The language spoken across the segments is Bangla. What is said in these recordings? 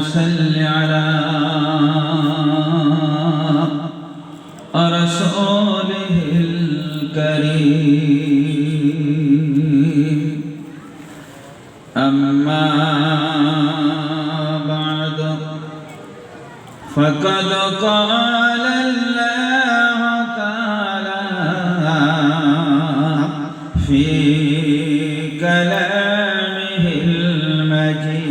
صل على رسوله الكريم أما بعد فقد قال الله تعالى في كلامه المجيد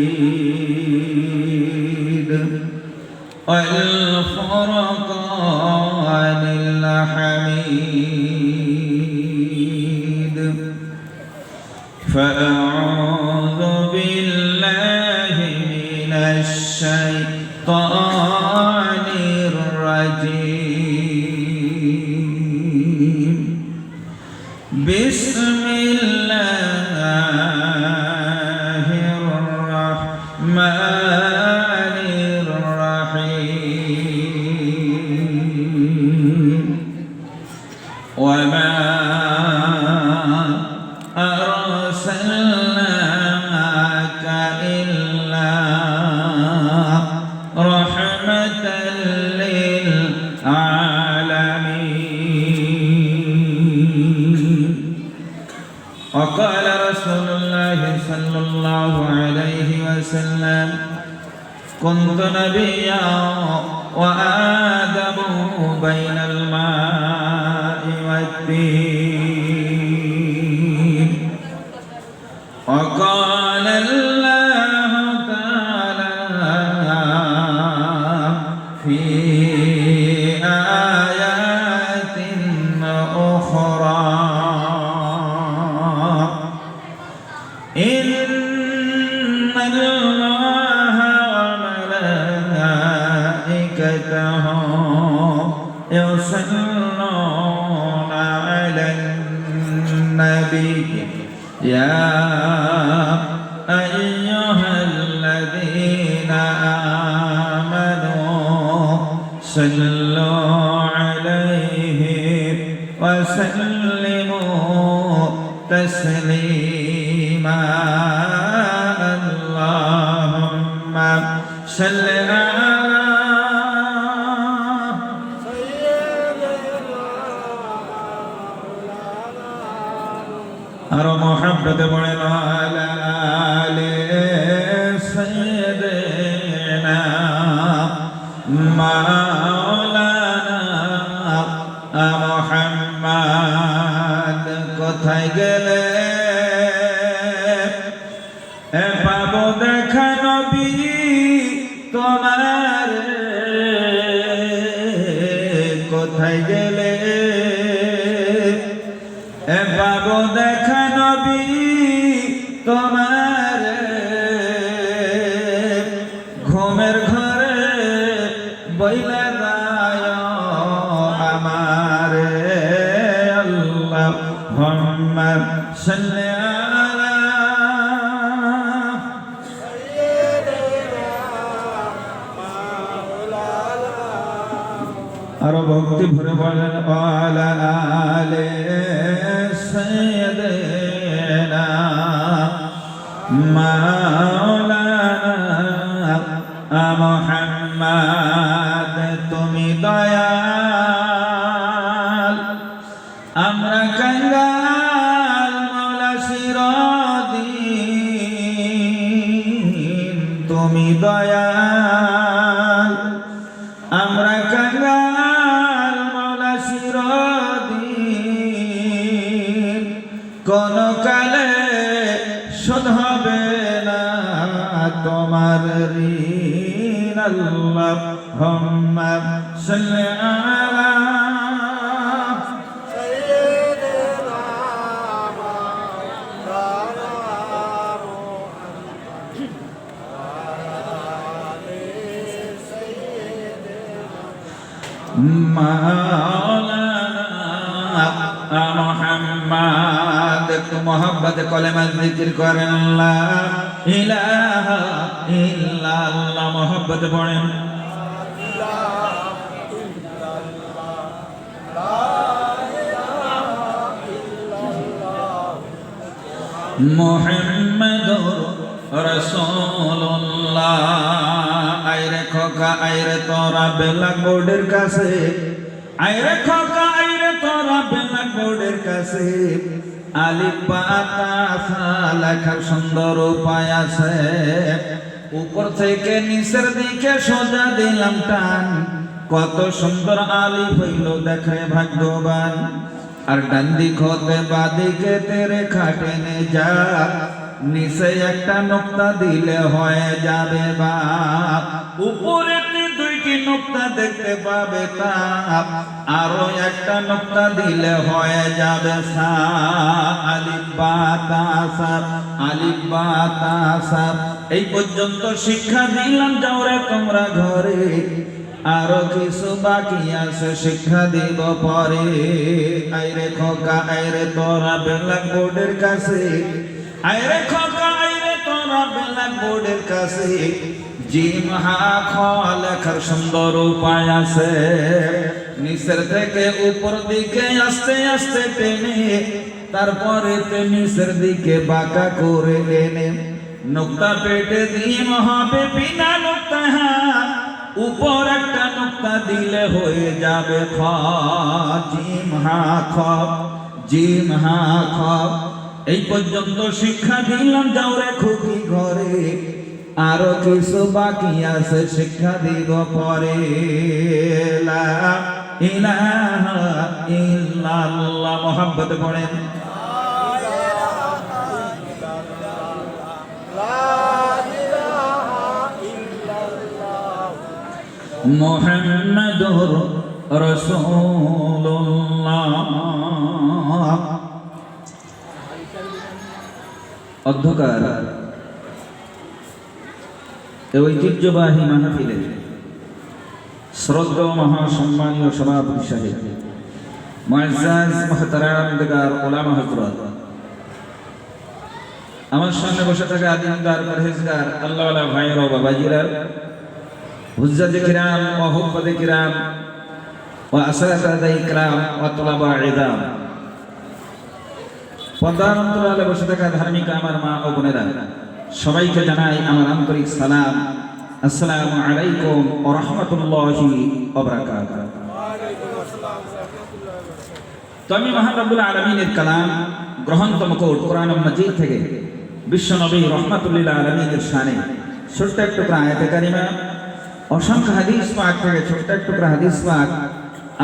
والفرقان الحميد فأعوذ بالله من الشيطان الرجيم بسم الله الرحمن الرحيم وما أرسلناك إلا رحمة للعالمين وقال رسول الله صلى الله عليه وسلم كنت نبيا وآدم بين الماء والدين وقال الله تعالى في آيات أخرى إن الله وملائكته يصلون على النبي يا أيها الذين آمنوا صلوا عليه وسلموا تسليما اللهم صل على أرى محبة وعلى آل سيدنا مولانا محمد কোথায় গেলে পাবো দেখা নবী তোমার কোথায় গেলে পাবো দেখা নবী তোমার ঘুমের ঘরে বইলা দায় আমার আল্লাহুম্মা সাল্লি আলা আর ভক্তি ভরে বলেন আলা আলে سيدنا مولانا محمد তুমি দয়াল আমরা কাঙ্গাল মওলা চিরদিন তুমি দয়াল আমরা কাঙ্গাল মওলা চিরদিন কোন কালে শোধ হবে না তোমার ঋণ আল্লাহুম্মা সাল্লি আলা সাইয়্যিদিনা মাওলানা মুহাম্মদ একটু মোহাব্বত কলেমা জিকির করেন লা ইলাহা ইল্লাল্লাহ মোহাব্বত পড়েন মুহাম্মাদুর রাসূলুল্লাহ খোকা আইরে তোরা ব্ল্যাকবোর্ডের কাছে, আইরে খোকা আইরে তোরা ব্ল্যাকবোর্ডের কাছে, আলিফ বা তা সা লেখার সুন্দর উপায় আছে। উপর থেকে নিচের দিকে সোজা দিলাম টান, কত সুন্দর আলিফ হইল দেখে ভাগ্যবান। আর ডান দিক হতে বাদিকে তেরে খাটেনে যা, নিচে একটা নোক্তা দিলে হয়ে যাবে বা। উপরে দুইটি নোক্তা দেখতে পাবে তা, আরো একটা নোক্তা দিলে হয়ে যাবে সা। আলিফ বা তা সা, আলিফ বা তা সা। এই পর্যন্ত শিক্ষা দিলাম, যাও রে তোমরা ঘরে, আরো কিছু বাকি আছে শিক্ষা দিব পরে। আইরে খোকা আইরে তোরা ব্ল্যাকবোর্ডের কাছে, আইরে খোকা আইরে তোরা ব্ল্যাকবোর্ডের কাছে, জিম হা খ লেখার সুন্দর উপায় আছে। নিচের থেকে উপর দিকে আস্তে আস্তে টেনে, তারপরে নিচের দিকে বাঁকা করে এনে, নোক্তা পেটে জিম হবে বিনা নোক্তা হা, উপর একটা নোক্তা দিলে হয়ে যাবে খ। জিম হা খ, জিম হা খ। এই পর্যন্ত শিক্ষা দিলাম, যাও রে খুকি ঘরে, আরো কিছু বাকি আছে শিক্ষা দিব পরে। লা ইলাহা ইল্লাল্লাহ, মোহাব্বতে পড়েন। মুহাম্মাদুর রাসূলুল্লাহ। অধ্যকার এই ঐতিহ্যবাহী মাহফিলে শ্রদ্ধেয় মহাসম্মানীয় সভাপতি সাহেব, মুআজ্জাজ মুহতারাম দিগার উলামা হযরত, আমার সামনে বসে থাকা আদিমদার পরহেজগার আল্লাহওয়ালা ভাইয়ের ও বাবাজিরা, হুজ্জাতে কিরাম ও হুফাজে কিরাম ও আসরাতায়ে কিরাম ও তুলাবা ইলম, পর্দার অন্তরালে বসে থাকা ধার্মিক আমার মা ও বোনেরা, সবাইকে জানাই আমার আন্তরিক সালাম। আসসালামু আলাইকুম ওয়া রাহমাতুল্লাহি ওয়া বারাকাতুহু। তো আমি মহান রব্বুল আলামিনের কালাম গ্রহণতম কোট কোরআন মাজিদ থেকে বিশ্বনবী রাহমাতুল লিল আলামিনের শানে ছোট্ট এক টুকরা আয়াতে কারিমা, অসংখ্য হাদিস পাক থেকে ছোট্ট এক টুকরা হাদিস পাক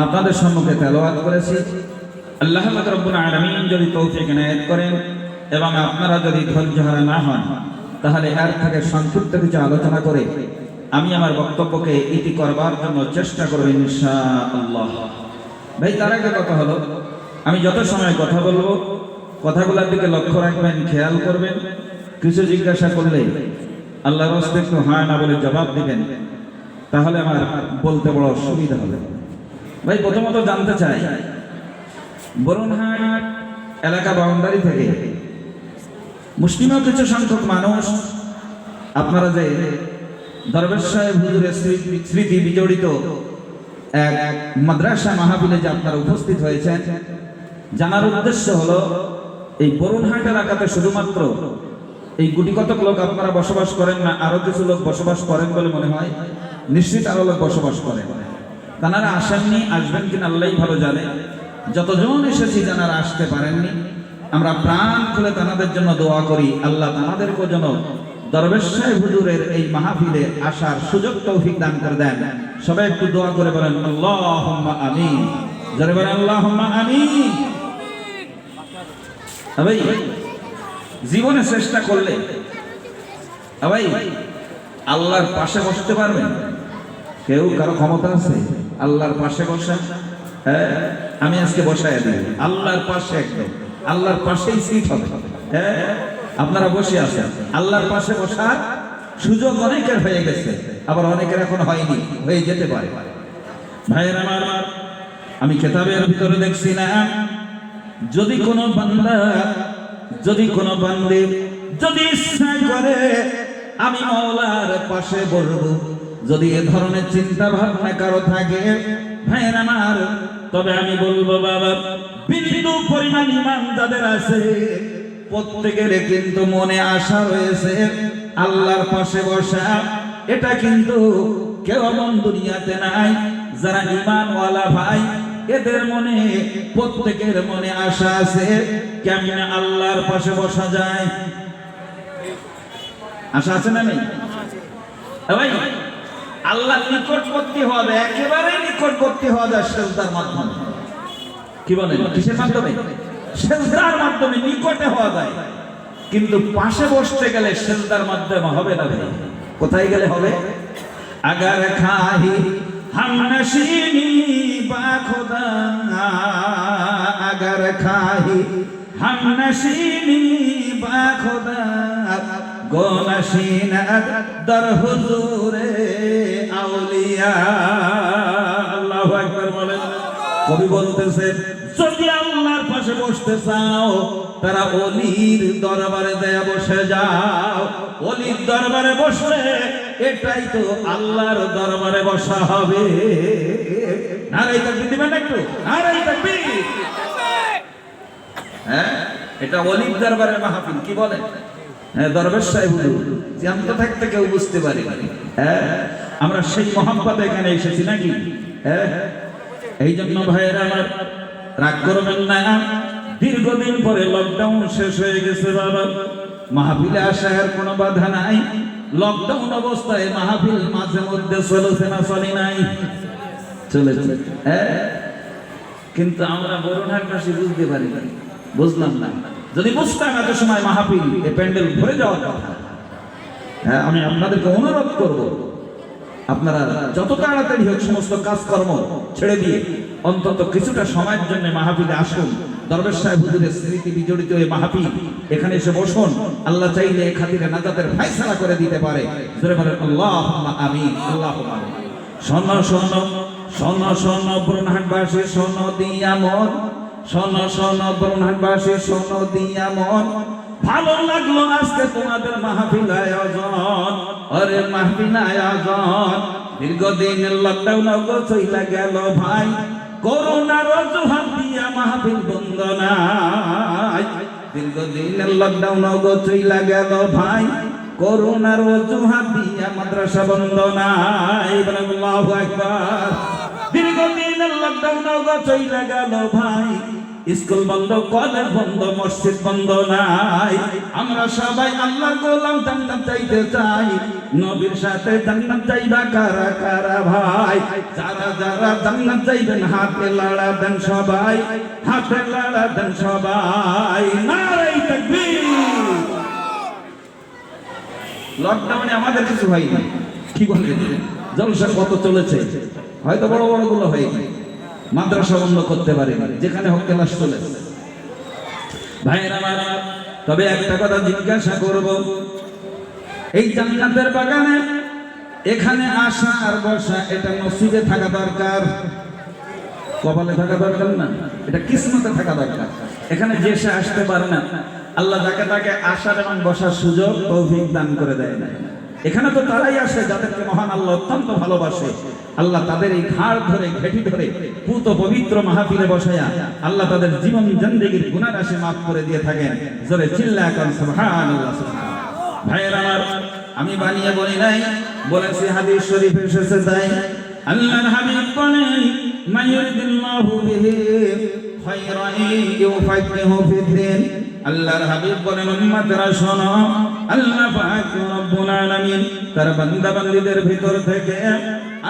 আপনাদের সম্মুখে তেলাওয়াত করেছি। আল্লাহ পাক রব্বুল আলামিন যদি তৌফিক ইনায়েত করেন এবং আপনারা যদি ধৈর্যহারা না হন, তাহলে এর থেকে সংক্ষিপ্ত কিছু আলোচনা করে আমি আমার বক্তব্যকে ইতি করবার জন্য চেষ্টা করব ইনশাআল্লাহ। ভাই, তার আগে কথা হলো, আমি যত সময় কথা বলবো কথাগুলোর দিকে লক্ষ্য রাখবেন, খেয়াল করবেন। কিছু জিজ্ঞাসা করলে আল্লাহর রাস্তায় একটু হ্যাঁ না বলে জবাব দিবেন, তাহলে আমার বলতে বড় অসুবিধা হবে। ভাই, প্রথমত জানতে চাই, বরুণহাট এলাকা বাউন্ডারি থেকে মুসলিমও কিছু সংখ্যক মানুষ আপনারা যে দরবেশ সাহেব হুজুরের স্মৃতি বিজড়িত এক মাদ্রাসা মাহফিলে যে আপনারা উপস্থিত হয়েছেন, জানার উদ্দেশ্য হলো এই বরুণহাট এলাকাতে শুধুমাত্র এই গুটি কতক লোক আপনারা বসবাস করেন না, আরো কিছু লোক বসবাস করেন বলে মনে হয়। নিশ্চিত আরো লোক বসবাস করেন। তারা আসেননি, আসবেন কিনা আল্লাহই ভালো জানে। যতজন এসেছি যারা আসতে পারেননি, আমরা প্রাণ খুলে তাদের জন্য দোয়া করি, আল্লাহ তাদেরকে যেন দরবেশ সাহেব হুজুরের এই মাহফিলে আসার সুযোগ তৌফিক দান করে দেন। সবাই একটু দোয়া করে বলেন আল্লাহুম্মা আমিন। জোরে বলেন আল্লাহুম্মা আমিন। ভাই, জীবনে চেষ্টা করলে ভাই আল্লাহর পাশে বসতে পারবেন। কেউ কারো ক্ষমতা আছে আল্লাহর পাশে বসা? হ্যাঁ, আমি আজকে বসায় দিই আল্লাহর পাশে, একদম আল্লাহর পাশেই সিট হবে। হ্যাঁ, আপনারা বসে আছেন, আল্লাহর পাশে বসার সুযোগ অনেকের হয়ে গেছে, আবার অনেকের এখন হয়নি, হয়ে যেতে পারে। ভাইয়ের আমার, আমি কিতাবের ভিতরে দেখছি না, যদি কোনো বান্দা, যদি কোনো বান্দে যদি ইচ্ছা করে আমি মাওলার পাশে বসবো, যদি এ ধরনের চিন্তা ভাবনা কারো থাকে, ভাইয়ের আমার, তবে আমি বলবো বাবা, বিন্দু পরিমাণ ঈমান যাদের আছে প্রত্যেকের কিন্তু মনে আশা রয়েছে আল্লাহর পাশে বসা। এটা কিন্তু কেউ এমন দুনিয়াতে নাই যারা ঈমানওয়ালা ভাই, এদের মনে প্রত্যেকের মনে আশা আছে কেমনে আল্লাহর পাশে বসা যায়। আশা আছে না নেই ভাই? আল্লাহর নিকটবর্তী হওয়া যায়, একেবারে নিকটবর্তী হওয়া যায় সিজদার মাধ্যমে। কি বলেন? কিসের মাধ্যমে? সিজদার মাধ্যমে নিকটে হওয়া যায়। কিন্তু পাশে বসতে গেলে সিজদার মাধ্যমে হবে না ভাই। কোথায় গেলে হবে? আগার খাহি हम नशीनी बाखुदा, अगर खाही हम नशीनी बाखुदा, गो नशीन दर हुजूरे आउलिया। আল্লাহু আকবার বলেন। কবি বলতেছেন যদি আল্লাহর পাশে বসতে চাও তারা ওলির দরবারে দেয়া বসে যাও। ওলির দরবারে বসলে এটাই তো আল্লাহর দরবারে বসা হবে। নারাই তাকবীর দিবেন একটু, নারাই তাকবীর। হ্যাঁ, এটা ওলির দরবারের মাহফিল। কি বলেন? হ্যাঁ, দরবেশ সাহেব হুজুর জ্যান্ত থাকতে কেউ বুঝতে পারে না। হ্যাঁ, আমরা সেই মহব্বতে এখানে এসেছি নাকি? হ্যাঁ, এই জন্য ভাইয়েরা আমার রাগ করবেন না। দীর্ঘদিন পরে লকডাউন শেষ হয়ে গেছে বাবা, মাহফিলে আসার কোনো বাধা নাই। লকডাউন অবস্থায় মাহফিল মাঝে মধ্যে চলেছে না চলে নাই? চলেছে। কিন্তু আমরা বরুণহাটবাসী বুঝতে পারি না, বুঝলাম না। যদি বুঝতাম এত সময় মাহফিল এই প্যান্ডেল ভরে যাওয়ার কথা। হ্যাঁ, আমি আপনাদেরকে অনুরোধ করব আপনারা যত তাড়াতাড়ি হোক সমস্ত কাজকর্ম ছেড়ে দিয়ে অন্তত কিছুটা সময়ের জন্য মাহফিলে আসুন। দরবেশ সাহেব হুজুরের স্মৃতি বিজড়িত এই মাহফিল, এখানে এসে বসুন। আল্লাহ চাইলে এই খাতিরে নাজাতের ফয়সালা করে দিতে পারে। জোরে বলেন আল্লাহুম্মা আমিন, আল্লাহুম্মা আমিন। শোনো শোনো শোনো শোনো বরুণহাটবাসী, শোনো দিয়া মন, শোনো শোনো বরুণহাটবাসী, শোনো দিয়া মন। ভালো লাগলো আজকে তোমাদের মাহফিল আয়োজন। আরে মাহফিল আয়োজন দীর্ঘদিনের লকডাউন চইলা গেল ভাই, করোনার অজুহাত দিয়া মাহফিল বন্ধ নাই। দীর্ঘদিনের লকডাউন চইলা গেল ভাই, করোনার অজুহাত দিয়া মাদ্রাসা বন্ধ নাই। আল্লাহু আকবার। দীর্ঘদিনের লকডাউন চইলা গেল ভাই, স্কুল বন্ধ, কলেজ বন্ধ, মসজিদ বন্ধ নাই। আমরা সবাই আল্লাহর গোলাম, জান্নাত চাইতে চাই। নবীর সাথে জান্নাত চাইবা কারা কারা ভাই? যারা যারা জান্নাত চাইবেন হাতে লাড়া দেন সবাই, হাতে লাড়া দেন সবাই। নারে তাকবীর। লকডাউনে আমাদের কিছু হয়নি। কি বলেন? জলসা কত চলেছে, হয়তো বড় বড় গুলো হয়নি। মাদ্রাসা বন্ধ করতে পারেনি, যেখানে হোক ক্লাস চলেছে। ভাইয়েরা আমার, তবে একটা কথা জিজ্ঞাসা করব, এই জান্নাতের বাগানে এখানে আসা আর বসা এটা নসিবে থাকা দরকার, কপালে থাকা দরকার না, এটা কিসমতে থাকা দরকার। এখানে যে সে আসতে পারে না, আল্লাহ যাকে তাকে আসার এবং বসার সুযোগ তৌফিক দান করে দেয় না। এখানে তো তারাই আসে যাদেরকে মহান আল্লাহ অত্যন্ত ভালোবাসে। আল্লাহ তাদের এই ঘাড় ধরে ঘেঁটি ধরে পুত পবিত্র মাহফিলে বসায়া আল্লাহ তাদের জীবন জিন্দেগীর গুনাহ রাশি মাফ করে দিয়ে থাকেন। জোরে চিল্লায়া কোন সুবহানাল্লাহ। ভাইয়েরা আমার, আমি বানিয়ে বলি নাই, বলেছি হাদিস শরীফে এসেছে তাই। আল্লাহর হাবিব বলেন, মাইয়ুরিদিল্লাহু বিহি খায়রান ইউফাক্কিহু ফিদ্দিন। আল্লাহর হাবিব বলেন, উম্মতরা শোনো, আল্লাহ পাক রব্বুল আলামিন তার বান্দা বান্দীদের ভিতর থেকে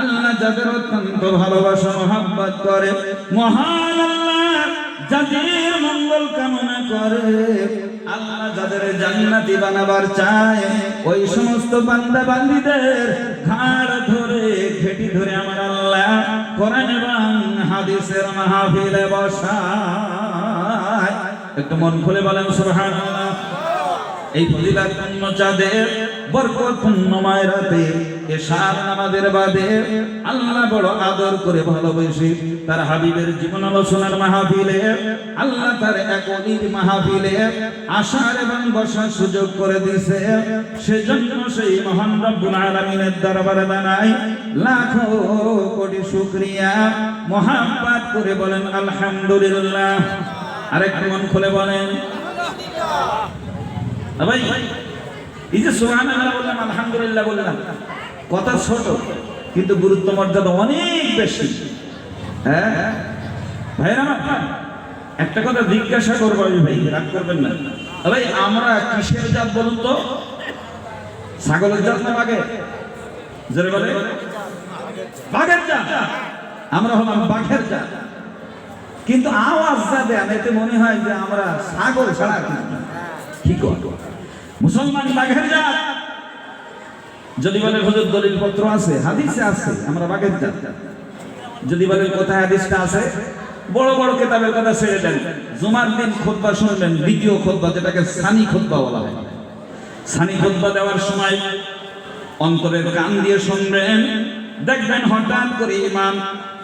আল্লাহ যাদের অত্যন্ত ভালোবাসা মহব্বত করে, মহান আল্লাহ যাদের মঙ্গল কামনা করে, আল্লাহ যাদের জান্নাতি বানাবার চায়, ওই সমস্ত বান্দা বান্দীদের ঘাড় ধরে ঘেঁটি ধরে আমার আল্লাহ কোরআন এবং হাদিসের মাহফিলে বসায়। একটু মন খুলে বলেন সুবহানাল্লাহ। এই ফজিলাতপূর্ণ চাঁদের বরকতপূর্ণ মায়রাতে এশার নামাজের বাদে আল্লাহ বড় আদর করে ভালোবেসে তার হাবিবের জীবন আলোচনার মাহফিলে, আল্লাহ তার এক অলির মাহফিলে আসার এবং বসার সুযোগ করে দিয়েছে। সেজন্য সেই মহান রব্বুল আলামিনের দরবারে জানাই লাখো কোটি শুকরিয়া, মুহাব্বত করে বলেন আলহামদুলিল্লাহ। আরেকটু মন খুলে বলেন ভাই, এই যে সুবহানাল্লাহ বললাম, আলহামদুলিল্লাহ বললাম, কথা ছোট কিন্তু গুরুত্ব মর্যাদা অনেক বেশি। হ্যাঁ ভাইরা, একটা কথা জিজ্ঞাসা করবো আমি, ভাই রাগ করবেন না ভাই, আমরা কিসের জাত বলুন তো? ছাগলের জাত না বাঘের? জোরে বলে বাঘের জাত। আমরা হলাম বাঘের জাত, কিন্তু আওয়াজ যা দেন এতে মনে হয় যে আমরা ছাগল ছাড়া কি কর। মুসলমান বাঘের জাত। যদি বলে হুজুর দলিল পত্র আছে, হাদিসে আছে আমরা বাঘের জাত, যদি বলে কোথায় হাদিসটা আছে, বড় বড় কিতাবের কথা ছেড়ে দেন, জুমার দিন খুতবা শুনবেন, দ্বিতীয় খুতবা যেটাকে সানি খুতবা বলা হয়, সানি খুতবা দেওয়ার সময় অন্তরের কান দিয়ে শুনবেন, দেখবেন হঠাৎ করে ইমাম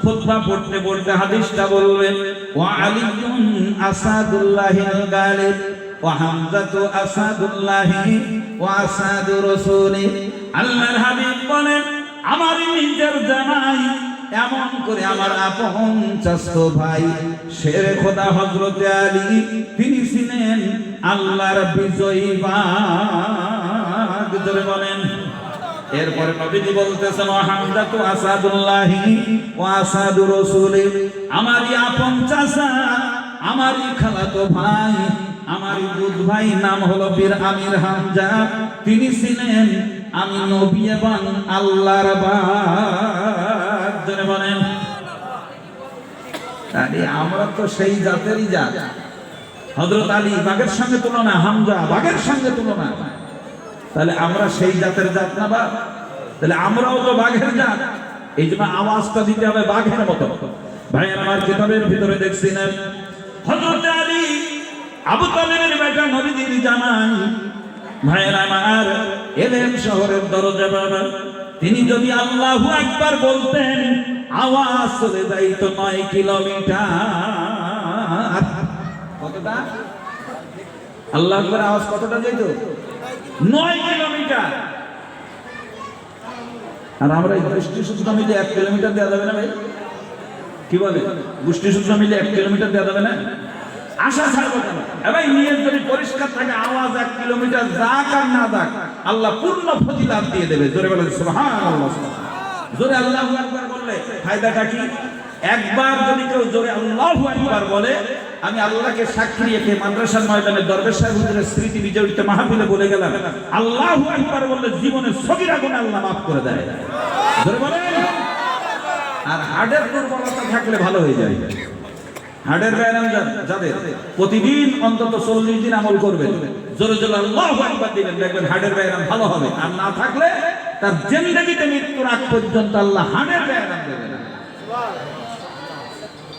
খুতবা পড়তে পড়তে হাদিসটা বলবেন, ওয়া আলিয়ুন আসাদুল্লাহিল গালিব ওয়া হামজাতু আসাদুল্লাহি ওয়া আসাদু রাসূলি। আল্লাহর হাবিব বলেন, আমার নিজের জামাই, এমন করে আমার আপন চাচতো ভাই শেরে খোদা হযরত আলী, তিনি ছিলেন আল্লাহর বিজয়ী বাঘ। জোরে বলেন। এরপরে নবীজি বলতেছেন, হামজাতু আসাদুল্লাহি ওয়া আসাদু রাসূলি, আমারই আপন চাচা, আমারই খালাতো ভাই, আমারই দুধ ভাই, নাম হলো বীর আমির হামজা, তিনি ছিলেন আমি নবী এবং আল্লাহর বাঘ। জোরে বলেন। আরে আমরা তো সেই জাতেরই জাত। হযরত আলী বাঘের সঙ্গে তুলনা, হামজা বাঘের সঙ্গে তুলনা, তাহলে আমরা সেই জাতের জাত না বা? তাহলে আমরাও তো বাঘের জাত, এই জন্য আওয়াজটা দিতে হবে বাঘের মতো। ভাই আমার কিতাবের ভিতরে দেখছিলেন হযরত আলী আবু তালেবের বেটা, নবীজির জামাই। ভাইয়ের আমার, এলেন শহরের দরজা বাবা, তিনি যদি আল্লাহু আকবার বলতেন, আওয়াজ চলে যাইত 9 কিলোমিটার। কতটা? আল্লাহু আকবার আওয়াজ কতটা যাইত? 9 কিলোমিটার। আর আমরা এই গোষ্ঠী সূত্র মিলে 1 কিলোমিটার দেওয়া যাবে না ভাই? কি বলে? গোষ্ঠী সূত্র মিলে 1 কিলোমিটার দেওয়া যাবে না? আশা ছাড়বো কেন? ভাই নিয়ত যদি পরিষ্কার থাকে, আওয়াজ 1 কিলোমিটার যাক আর না যাক, আল্লাহ পূর্ণ ফজিলত দিয়ে দেবে। জোরে বলেন সুবহানাল্লাহ। জোরে আল্লাহু আকবার বললে ফায়দাটা কি? একবার যদি কেউ জোরে আল্লাহু আকবার বলে, আমি আল্লাহকে সাক্ষী রেখে মাদ্রাসার ময়দানে দরবেশ সাহেব হুজুরের স্মৃতি বিজড়িত মাহফিলে বলে গেলাম, আল্লাহু আকবার বললে জীবনের সগীরা গুনাহ আল্লাহ মাফ করে দেয়। জোরে বলেন। আর হার্টের দুর্বলতা থাকলে ভালো হয়ে যায়। হার্টের ব্যায়াম যাদের প্রতিদিন অন্তত 40 দিন আমল করবেন, জোরে জোরে আল্লাহু আকবার দিবেন, দেখবেন হার্টের ব্যায়াম ভালো হবে। আর না থাকলে তার জিন্দেগিতে মৃত্যুর আগ পর্যন্ত আল্লাহ হার্টের ব্যায়াম দেবে না।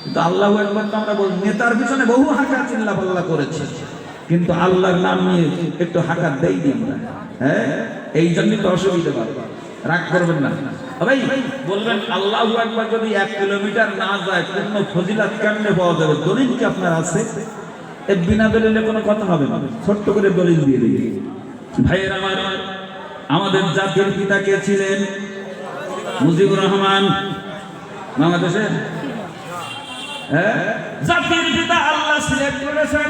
কিন্তু আল্লাহু আকবার তো আমরা বলি, নেতার পিছনে বহু হাঁকা চিল্লা পাল্লা করেছে, কিন্তু আল্লাহর নাম নিয়ে একটু হাঁকা দেই নি আমরা। হ্যাঁ, এই জন্যই তো অসুবিধা হয়। রাগ করবেন না ভাই। বলবেন আল্লাহু আকবার যদি 1 কিলোমিটার না যায়, পূর্ণ ফজিলত কেমনে পাওয়া যাবে? দলিল কি আপনার আছে? এই বিনা দলিলে কোনো কথা হবে না, ছোট্ট করে দলিল দিয়ে দিই। ভাইয়ের আমার, আমাদের জাতির পিতা কে ছিলেন? মুজিবুর রহমান। বাংলাদেশের জাতির পিতা আল্লাহ সিলেক্ট করেছেন।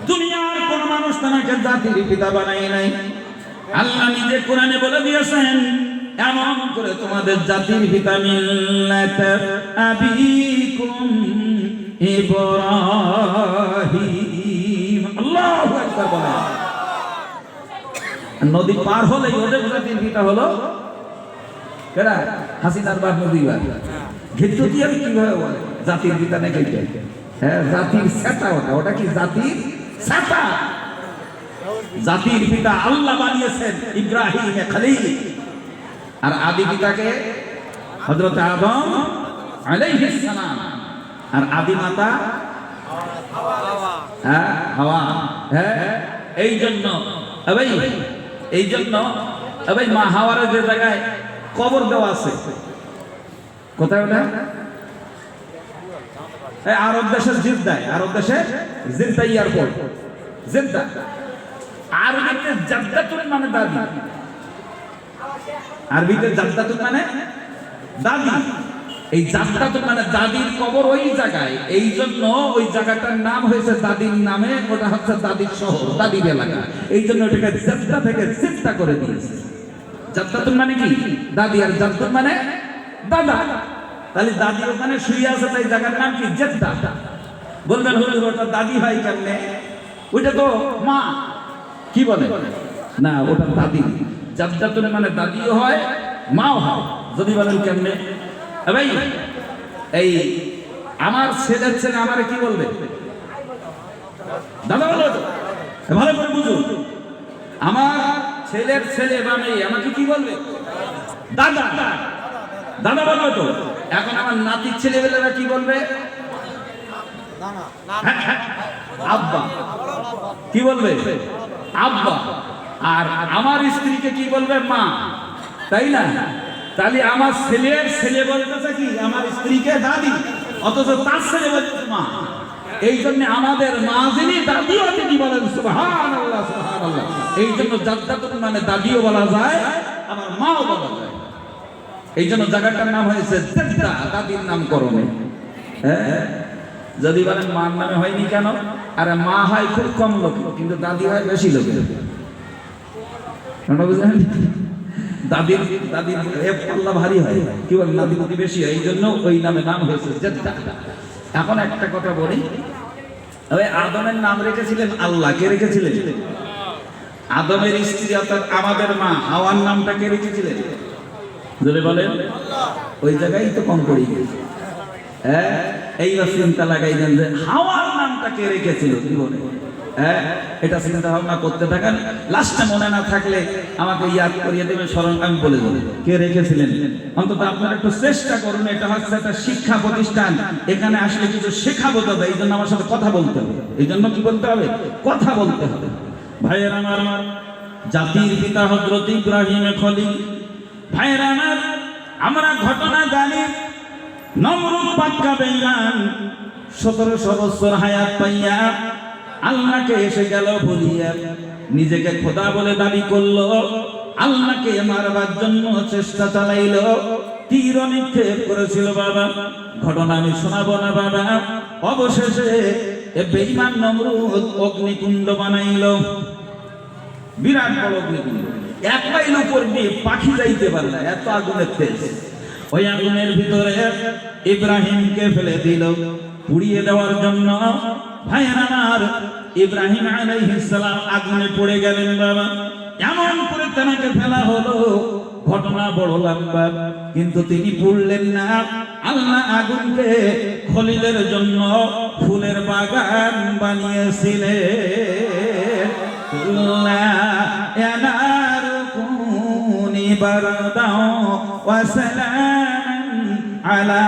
দুনিয়ার কোন মানুষ তাকে জাতির পিতা বানায় নাই। আল্লাহ নিজে কোরআনে বলে দিয়েছেন, এমন করে তোমাদের জাতির পিতা মিল্লাত আবিকুম ইব্রাহিম। আল্লাহু আকবার বলেন। নদী পার হলে ওদের জাতির পিতা হলো কেডা? হাসিনার বাপ মুজিবুর। কিন্তু দিয়ে কিভাবে বলে জাতির পিতা নাকি? হ্যাঁ, জাতির ছাতা। ওটা কি জাতির ছাতা? জাতির পিতা আল্লাহ বানিয়েছেন ইব্রাহিম খলিল, আর আদি পিতাকে হযরত আদম আলাইহিস সালাম, আর আদি মাতা হাওয়া। হ্যাঁ, এই জন্য মা হাওয়ার যে জায়গায় কবর দেওয়া আছে, কোথায় ওটা? আরব দেশের জিদ্দায়, আরব দেশের জিদ্দা এয়ারপোর্ট, জিদ্দা। আরবিতে জাদ্দাতুন মানে দাদি, আরবিতে জাদ্দাতুন মানে দাদি। এই জাদ্দাতুন মানে দাদির কবর ওই জায়গায়, এই জন্য ওই জায়গাটার নাম হয়েছে দাদির নামে। ওটা হচ্ছে দাদির শহর, দাদির এলাকা, এই জন্য ওটাকে জাদ্দা থেকে জিদ্দা করে দিয়েছে। জাদ্দাতুন মানে কি? দাদি, আর জাদ্দুন মানে দাদা। তাহলে দাদি ওখানে শুয়ে আছে, তাই জায়গার নাম কি? জেদ্দা। বলবেন হুজুর ওটা দাদি হয় কেমনে? ওইটা তো মা। কি বলে? না, ওটা দাদি। জাদ্দাতুন মানে দাদিও হয়, মাও হয়। যদি বলেন কেমনে? ভাই, এই আমার ছেলের ছেলে আমারে কি বলবে? দাদা বলো তো, ভালো করে বুঝুন। আমার ছেলের ছেলে বা মেয়ে আমাকে কি বলবে? দাদা। দাদা বলবে তো। এখন আমার নাতির ছেলেবেলারা কি বলবে? আব্বা। কি বলবে? আব্বা। আর আমার স্ত্রীকে কি বলবে? মা। তাই না? তাহলে আমার ছেলের ছেলে বলতেছে কি? আমার স্ত্রীকে দাদি, অথচ তার ছেলে বলতেছে মা। এই জন্য আমাদের মা যিনি, দাদিও তিনি বলেন সুবহানাল্লাহ, সুবহানাল্লাহ। এই জন্য জাদ্দাতুন মানে দাদিও বলা যায়, আমার মাও বলা যায়। এই জন্য জায়গাটার নাম হয়েছে জেদ্দা, দাদির নামকরণে। হ্যাঁ, যদি বলেন মার নামে হয়নি কেন? আরে মা হয় খুব কম লোক, কিন্তু দাদি হয় বেশি লোকের। বুঝলেন? দাদির দাদির পাল্লা ভারী হয়, কি বলেন, দাদি দাদি বেশি হয়, এই জন্য ওই নামে নাম হয়েছে জেদ্দা। এখন একটা কথা বলি, ওই আদমের নাম রেখেছিলেন আল্লাহ। কে রেখেছিলেন? আদমের স্ত্রী অর্থাৎ আমাদের মা হাওয়ার নামটা কে রেখেছিলেন? যদি বলেন, ওই জায়গায় তো কম পড়ে গেছে। হ্যাঁ, এইবার চিন্তা লাগাই দেন যে হাওয়ার নামটা কে রেখেছিল, কি বলে? হ্যাঁ, এটা চিন্তা ভাবনা করতে থাকেন। লাস্টে মনে না থাকলে আমাকে ইয়াদ করিয়ে দেবেন, স্মরণ আমি বলে দেবো কে রেখেছিলেন। অন্তত আপনারা একটু চেষ্টা করুন। এটা হচ্ছে একটা শিক্ষা প্রতিষ্ঠান, এখানে আসলে কিছু শেখাবো তবে, এই জন্য আমার সাথে কথা বলতে হবে। এই জন্য কি বলতে হবে? কথা বলতে হবে। ভাইয়ের আমার, জাতির পিতা হযরত ইব্রাহিম খলিল। ভাইয়ের আমার, আমরা ঘটনা জানি। নমরুদ পাক্কা বেঈমান, 1700 বছর হায়াত পাইয়া আল্লাহকে এসে গেল বলিয়া নিজেকে খোদা বলে দাবি করলো। আল্লাহকে মারবার জন্য চেষ্টা চালাইলো, তীর নিক্ষেপ করেছিল বাবা। ঘটনা আমি শোনাবো না বাবা। অবশেষে এ বেঈমান নমরুদ অগ্নিকুণ্ড বানাইলো, বিরাট বড় অগ্নিকুণ্ড। এক মাইল উপর দিয়ে পাখি যাইতে পারে না, এত আগুনের তেজ। ওই আগুনের ভিতরে ইব্রাহিমকে ফেলে দিল পুড়িয়ে দেওয়ার জন্য। ভাইয়ের আমার, ইব্রাহিম আলাইহিস সালাম আগুনে পড়ে গেলেন বাবা। এমন করে তাকে ফেলা হলো, ঘটনা বড় লম্বা, কিন্তু তিনি পুড়লেন না। আল্লাহ আগুনকে খলিলের জন্য ফুলের বাগান বানিয়েছিলেন। আলা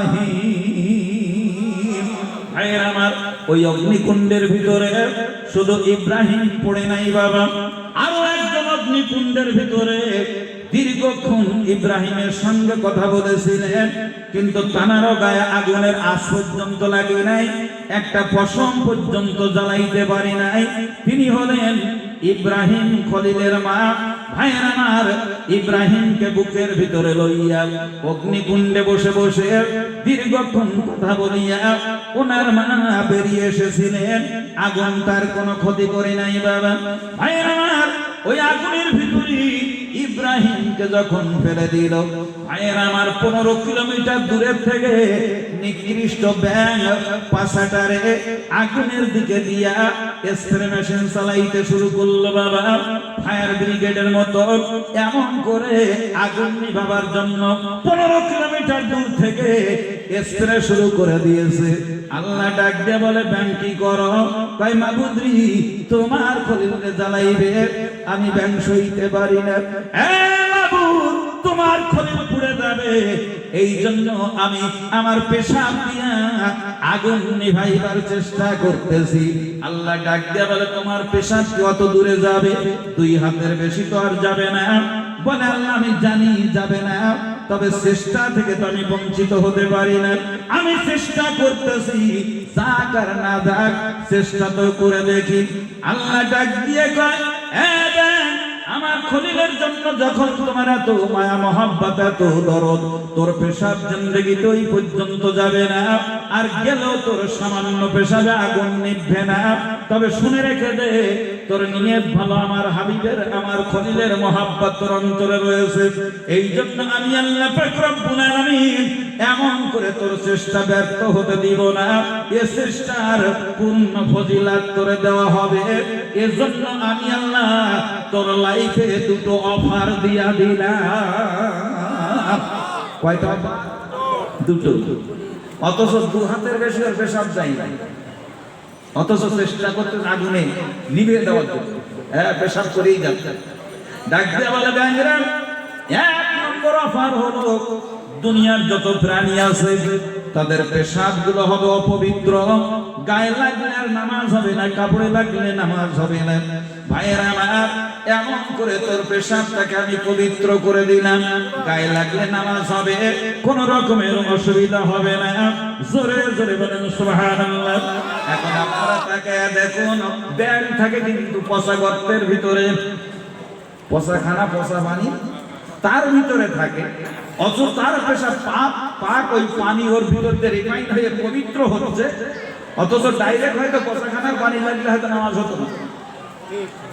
ইব্রাহিম। ভাইয়ের আমার, ওই অগ্নিকুণ্ডের ভিতরে শুধু ইব্রাহিম পড়ে নাই বাবা, আরো একজন অগ্নিকুণ্ডের ভিতরে দীর্ঘক্ষণ ইব্রাহিমের সঙ্গে কথা বলেছিলেন, কিন্তু তানারও গায়ে আগুনের আঁচ পর্যন্ত লাগে নাই, একটা পশম পর্যন্ত জ্বালাইতে পারি নাই। তিনি হলেন ইব্রাহিম খলিলের মা। ভাইয়ের আমার, ইব্রাহিমকে বুকের ভিতরে লইয়া অগ্নিকুণ্ডে বসে বসে দীর্ঘক্ষণ কথা বলিয়া ওনার মা বেরিয়ে এসেছিলেন। আগুন তার কোনো ক্ষতি করে নাই বাবা। ভাইয়ের আমার, ওই আগুনের ভিতরে ইব্রাহিমকে যখন ফেলে দিল, ভাইয়ের আমার 15 কিলোমিটার দূরের থেকে নিকৃষ্ট ব্যাঙ পাছাটারে আগুনের দিকে দিয়া স্প্রে মেশিন চালাইতে শুরু করলো বাবা। ফায়ার ব্রিগেডের মতো এমন করে আগুন নিভাবার জন্য 15 কিলোমিটার দূর থেকে স্প্রে শুরু করে দিয়েছে। আল্লাহ ডাক দিয়ে বলে, ব্যাঙ কি করো? কয় মাবুদরি, তোমার খলিলকে জ্বালাইবে, আমি ব্যাঙ সইতে পারি না। তোমার খলিল পুড়ে যাবে, এই জন্য আমি আমার পেশাব দিয়া আগুন নিভাইবার চেষ্টা করতেছি। আল্লাহ ডাক দিয়া বলে, তোমার পেশাব কত দূরে যাবে? 2 হাতের বেশি তো আর যাবে না। বলে, আল্লাহ আমি জানি যাবে না, তবে চেষ্টা থেকে তো আমি বঞ্চিত হতে পারি না। আমি চেষ্টা করতেছি, যাক আর না যাক চেষ্টা তো করে দেখি। আল্লাহ ডাক দিয়ে কয়, আমার খলিলের জন্য যখন তোমার এত মায়া মহাব্বত, এত দরদ, তোর পেশাব জিন্দেগিতে ওই পর্যন্ত যাবে না, আর গেলেও তোর সামান্য পেশাবে আগুন নিভবে না। তবে শুনে রেখে দে, তোর নিয়ত ভালো, আমার হাবিবের আমার খলিলের মহাব্বত তোর অন্তরে রয়েছে। এই জন্য আমি আল্লাহ পাক রব্বুল আলামিন এমন করে তোর চেষ্টা ব্যর্থ হতে দিব না, এ চেষ্টার পূর্ণ ফজিলাত তোরে দেওয়া হবে। এজন্য আমি আল্লাহ তোর লাইফে দুটো অফার দিয়া দিলাম। কয়টা? দুটো। অথচ দু হাতের বেশি আর পেশাব যাই নাই, অথচ চেষ্টা করতে আগুনে নিভিয়ে দেওয়ার জন্য পেশাব করেই যাচ্ছে। ডাক দিয়ে বলে ব্যাংরা, এক নম্বর অফার হলো দুনিয়ার যত প্রাণী আছে তাদের পেশাব গুলো হবে অপবিত্র, গায়ে লাগলে আর নামাজ হবে না, কাপড়ে লাগলে নামাজ হবে না। ভাইয়েরা আমার, এমন করে তোর পেশাবটাকে আমি পবিত্র করে দিলাম, গায়ে লাগলে নামাজ হবে, কোন রকমের অসুবিধা হবে না। জোরে জোরে বলেন সুবহানাল্লাহ। এখন আপনারা তাকে দেখুন, ব্যাগ থাকে কিন্তু পচা গর্তের ভিতরে, পচা খানা পচা পানি তার ভিতরে থাকে, অথচ তার পেশাব পাক ওই পানি ওর ভিতর দিয়ে রিফাইন হয়ে পবিত্র হচ্ছে, অথচ ডাইরেক্ট হয়তো পচাখানার পানি লাগলে হয়তো নামাজ হতো না,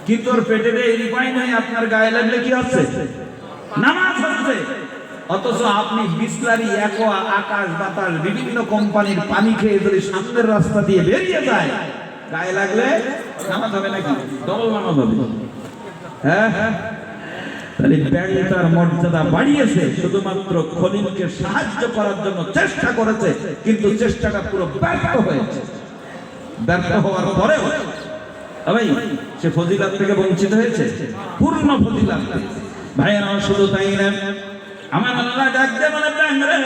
কিন্তু ওর পেটে দিয়ে রিফাইন হয়ে আপনার গায়ে লাগলে কি হচ্ছে? নামাজ হচ্ছে। অথচ আপনি বিসলারি, অ্যাকোয়া, আকাশ বাতাস বিভিন্ন কোম্পানির পানি খেয়ে যদি সামনের রাস্তা দিয়ে বেরিয়ে যায়, গায়ে লাগলে নামাজ হবে নাকি? ডবল নামাজ হবে। হ্যাঁ হ্যাঁ, তাহলে ব্যাংকটার মর্যাদা বাড়িয়েছে, শুধুমাত্র খলিলকে সাহায্য করার জন্য চেষ্টা করেছে, কিন্তু চেষ্টাটা পুরো ব্যর্থ হয়েছে। ব্যর্থ হওয়ার পরেও ভাই সে ফজিলাত থেকে বঞ্চিত হয়েছে, পূর্ণ ফজিলাত পেয়েছে। ভাইয়েরা, শুধু তাই না, আমার আল্লাহ ডাক দিয়ে বলে ব্যাংরে,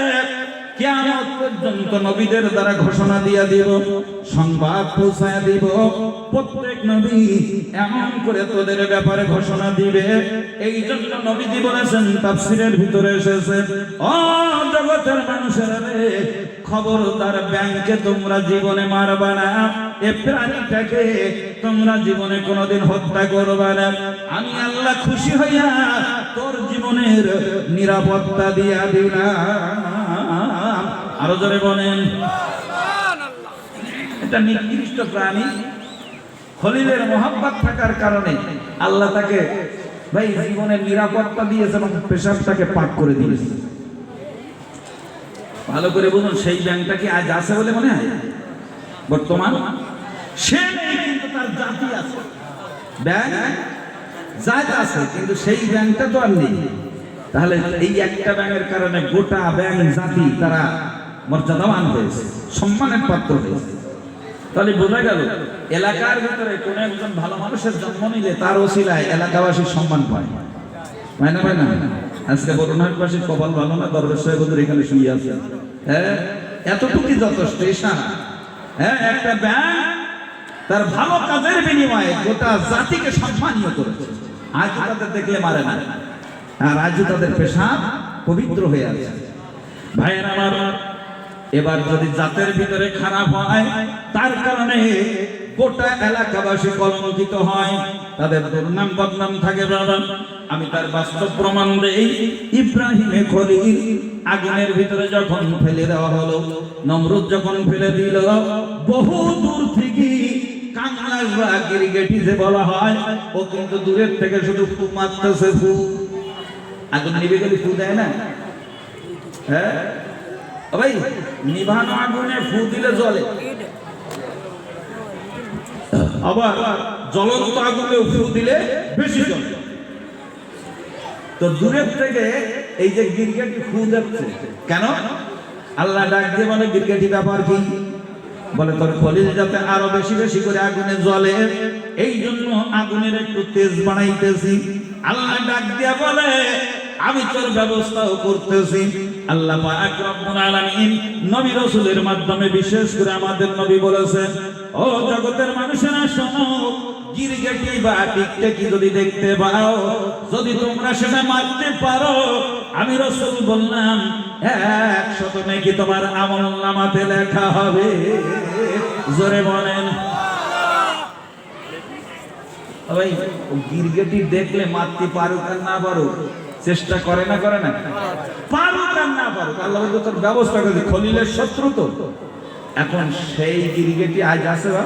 কিয়ামত পর্যন্ত নবীদের দ্বারা ঘোষণা দিয়া দিব, সংবাদ পৌঁছায়া দিব। প্রত্যেক নবী এমন করে তোদের ব্যাপারে ঘোষণা দিবে। এই জন্য নবীজি বলেছেন, তাফসীরের ভিতরে এসেছে, ও জগতের মানুষেরা রে, খবরদার ব্যাংকে তোমরা জীবনে মারবা না, এ প্রাণীটাকে তোমরা জীবনে কোনোদিন হত্যা করবা না। আমি আল্লাহ খুশি হইয়া তোর জীবনের নিরাপত্তা দিয়া দিলাম। আরো জোরে বলেন। এটা নিকৃষ্ট প্রাণী, খলিলের মহব্বত থাকার কারণে আল্লাহ তাকে ভাই জীবনের নিরাপত্তা দিয়েছে এবং পেশাবটাকে পাক করে দিয়েছে। ভালো করে বুঝুন, সেই ব্যাংকটা কি আজ আছে বলে মনে হয়? বর্তমান সে নেই, কিন্তু তার জাতি আছে। ব্যাংক জাত আছে, কিন্তু সেই ব্যাংকটা তো আর নেই। তাহলে এই একটা ব্যাংকের কারণে গোটা ব্যাংক জাতি তারা মর্যাদাবান হয়েছে, সম্মানের পাত্র হয়েছে। তাহলে বোঝা গেল, এলাকার ভিতরে কোন একজন ভালো মানুষের জন্ম নিলে তার ওসিলায় এলাকাবাসী সম্মান পায়, পায় না? পায় না? আজকে বরুণহাটবাসীর কপাল ভালো না, দরবেশ সাহেব এখানে শুয়ে আছে। হ্যাঁ, এতটুকুই যথেষ্ট। হ্যাঁ, একটা ব্যাংক তার ভালো কাজের বিনিময়ে গোটা জাতিকে সম্মানীয় করেছে। আজ তাদের দেখলে মারে না, আর আজ তাদের পেশাব পবিত্র হয়ে আছে। ভাইয়ের আমার, এবার যদি জাতের ভিতরে খারাপ হয়, তার কারণে গোটা এলাকাবাসী কলঙ্কিত হয়, তাদের দুর্নাম বদনাম থাকে। বাবা, আমি তার বাস্তব প্রমাণ দেই। ইব্রাহিমে খলিল আগুনের ভিতরে যখন ফেলে দেওয়া হলো, নমরুদ যখন ফেলে দিল, বহু দূর থেকে কাঙ্গাস বা গিরগেটি যে বলা হয়, ও কিন্তু দূরের থেকে শুধু ফু মারতেছে। ফু, আগুন নিভে গেলে ফু দেয় না? হ্যাঁ ভাই, নিভানো আগুনে ফু দিলে জ্বলে, আবার জ্বলন্ত আগুনে ফু দিলে বেশি জ্বলে। তো দূরের থেকে এই যে গিরগেটি ফু দিচ্ছে কেন? আল্লাহ ডাক দিয়ে বলে, গিরগেটি ব্যাপার কি? বলে, তোর খলিল যাতে আরো বেশি বেশি করে আগুনে জ্বলে, এই জন্য আগুনের একটু তেজ বানাইতেছি। আল্লাহ ডাক দিয়া বলে, আমি তোর ব্যবস্থাও করতেছি। আল্লাহ পাক রব্বুল আলামিন নবী রাসূলের মাধ্যমে বিশেষ করে আমাদের নবী বলেছেন, ও জগতের মানুষেরা শোনো, গিরগেটি বা টিকটিকি যদি দেখতে পাও, যদি তোমরা সেটা মারতে পারো, আমি রাসূল বললাম 100 নেকি তোমার আমলনামাতে লেখা হবে। জোরে বলেন। ভাই, গিরগেটি দেখলে মারতে পারুক আর না পারুক, চেষ্টা করে না? করে না? পারুক আর না পারুক, আল্লাহ বলতে তোর ব্যবস্থা করে। খলিলের শত্রু তো। এখন সেই গিরগেটি আজ আছে বা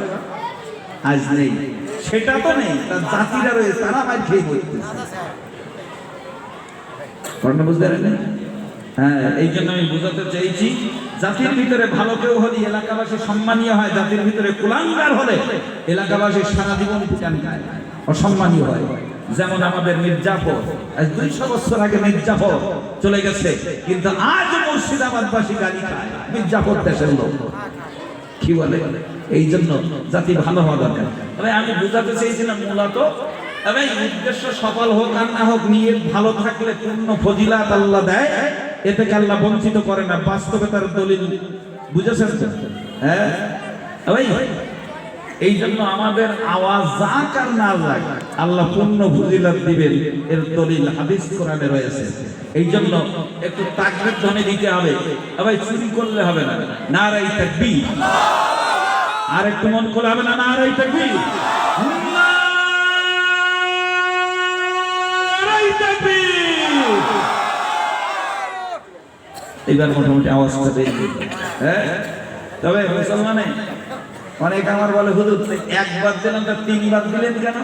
আজ নেই, সেটা তো নেই, তার জাতিরা রয়েছে, তারা মার খেয়ে বলতে। ঘটনা বুঝতে পারেন? হ্যাঁ, এই জন্য আমি বোঝাতে চাইছি, জাতির ভিতরে ভালো কেউ হলে এলাকাবাসী সম্মানীয় হয়, জাতির ভিতরে কুলাঙ্গার হলে এলাকাবাসী সারা জীবন পিটান খায়, অসম্মানীয় হয়। যেমন আমাদের মির্জাফর, আজ 200 বছর আগে মির্জাফর চলে গেছে, কিন্তু আজ মুর্শিদাবাদবাসী গালি খায়, মির্জাফর দেশের লোক। কি বলে? এই জন্য জাতি ভালো হওয়া দরকার। তবে আমি বোঝাতে চেয়েছিলাম মূলত, তবে উদ্দেশ্য সফল হোক আর না হোক, নিয়ে ভালো থাকলে পূর্ণ ফজিলাত আল্লাহ দেয়, এ থেকে আল্লাহ বঞ্চিত করে না। বাস্তবে তার দলিল বুঝেছেন তো? হ্যাঁ ভাই, এই জন্য আমাদের আওয়াজ যাক আর না যাক, আল্লাহ পূর্ণ ফজিলাত দিবেন, এর দলিল হাদিস কোরআনে রয়েছে। এই জন্য একটু তাকবীর ধ্বনি দিতে হবে। ভাই, চুরি করলে হবে না, নারায়ে তাকবীর। আর একটু মন খোলা হবে না, নারায়ে তাকবীর, নারায়ে তাকবীর। এইবার মোটামুটি আওয়াজটা বেরিয়ে। হ্যাঁ, তবে মুসলমানে অনেক আমার বলে, হুজুর একবার দিলাম তা 3 বার দিলেন কেন?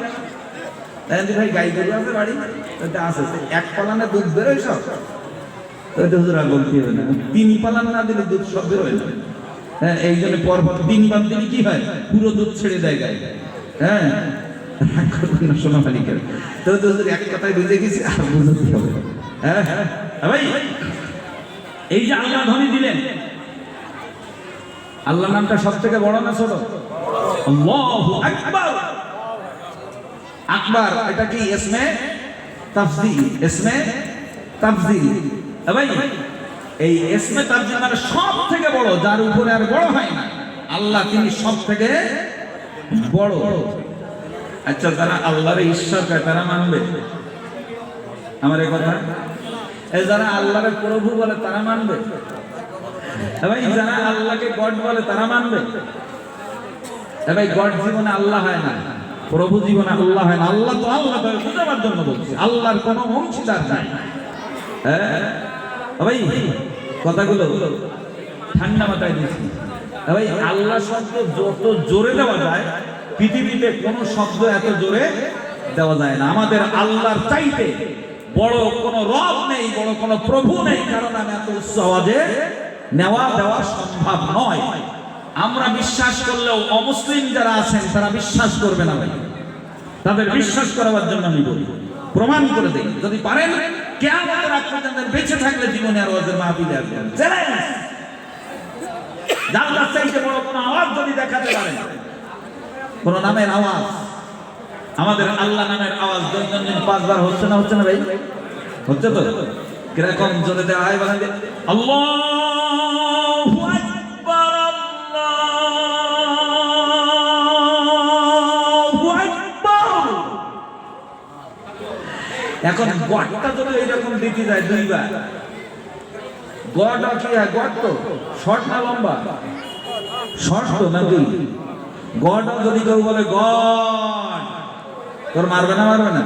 ভাই, গাই গরু আছে বাড়ি আছে, এক পালানে দুধ বেরোয় সব, হুজুর আর বলতে হবে না, 3 পালান না দিলে দুধ সব বেরোয় না। হ্যাঁ, এই জন্য পরপর 3 বার দিলে কি হয়, পুরো দুধ ছেড়ে দেয় গায়ে। হ্যাঁ, সোনা মালিকের তো হুজুর এক কথায় বুঝে গেছি, আর বুঝতে হবে। হ্যাঁ হ্যাঁ ভাই, এই যে আল্লাহ ধ্বনি দিলেন, আল্লাহ নামটা সব থেকে বড় না ছোট? আল্লাহু আকবার। আকবার এটা কি ইসমে তাফজিল? ইসমে তাফজিল। ভাই, এই ইসমে তাফজিল মানে সব থেকে বড়, যার উপরে আর বড় হয় না। আল্লাহ তিনি সব থেকে বড়। আচ্ছা, যারা আল্লাহর ঈশ্বর কয় তারা মানবে আমার এই কথা? এই যারা আল্লাহর প্রভু বলে তারা মানবে? ভাই, যারা আল্লাহকে গড বলে তারা মানবে? ভাই, গড জীবনে আল্লাহ হয় না, প্রভু জীবনে আল্লাহ হয় না। আল্লাহ তো আল্লাহ, বুঝাবার জন্য বলছি, আল্লাহর কোনো অংশীদার নাই। হ্যাঁ ভাই, কথাগুলো ঠান্ডা মাথায় দিচ্ছি। ভাই, আল্লাহ শব্দ যত জোরে দেওয়া যায়, পৃথিবীতে কোনো শব্দ এত জোরে দেওয়া যায় না। আমাদের আল্লাহর চাইতে বড় কোনো রব নেই, বড় কোনো প্রভু নেই, কারণ আমি এত উচ্চ আওয়াজে নেওয়া দেওয়া সম্ভব নয়। আমরা বিশ্বাস করলেও অমুসলিম যারা আছেন তারা বিশ্বাস করবে না। ভাই, তাদের বিশ্বাস করাবার জন্য আমি বলি, প্রমাণ করে দেই, যদি পারেন কিয়ামতের আগ পর্যন্ত বেঁচে থাকলে জীবনে আর ওয়াজের মাহফিলে আসবেন। জান্নাত চাইতে বড় কোনো আওয়াজ যদি দেখাতে পারেন, কোন নামের আওয়াজ, আমাদের আল্লাহ নামের আওয়াজ দৈনন্দিন 5 বার হচ্ছে না? হচ্ছে না ভাই? হচ্ছে তো? কিরকম জোরে দেওয়া হয় বলেন? আল্লাহু আকবার, আল্লাহু আকবার। এখন গড়টা যদি এইরকম দিতে যায় 2 বার, গড়টা কি হয়? গড় তো শর্ট না লম্বা? শর্ট তো নাকি? গড়টা যদি কেউ বলে গড়, তোর মারবে না? মারবে না?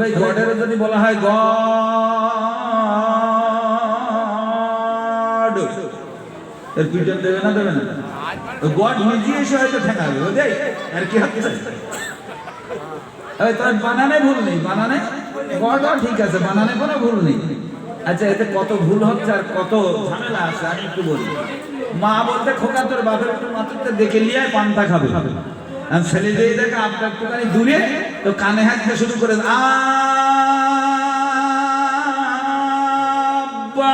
ভাই, গডের যদি বলা হয় গড, এর পিটন দেবে না? দেবে না? গড নিজে এসে হয়তো ঠেকাবে, বুঝলি? আর কি হচ্ছে? তোর বানানে ভুল নেই, বানানে গড ঠিক আছে, বানানে কোনো ভুল নেই। আচ্ছা, এতে কত ভুল হচ্ছে আর কত ঝামেলা আছে আমি একটু বলি। মা বলতে, খোকা তোর বাপের একটু মাথাতে দেখে নিয়ে পান্তা খাবে, আর ছেলে দিয়ে দেখে আপনার একটুখানি দূরে, তো কানে হাঁটতে শুরু করে, আব্বা,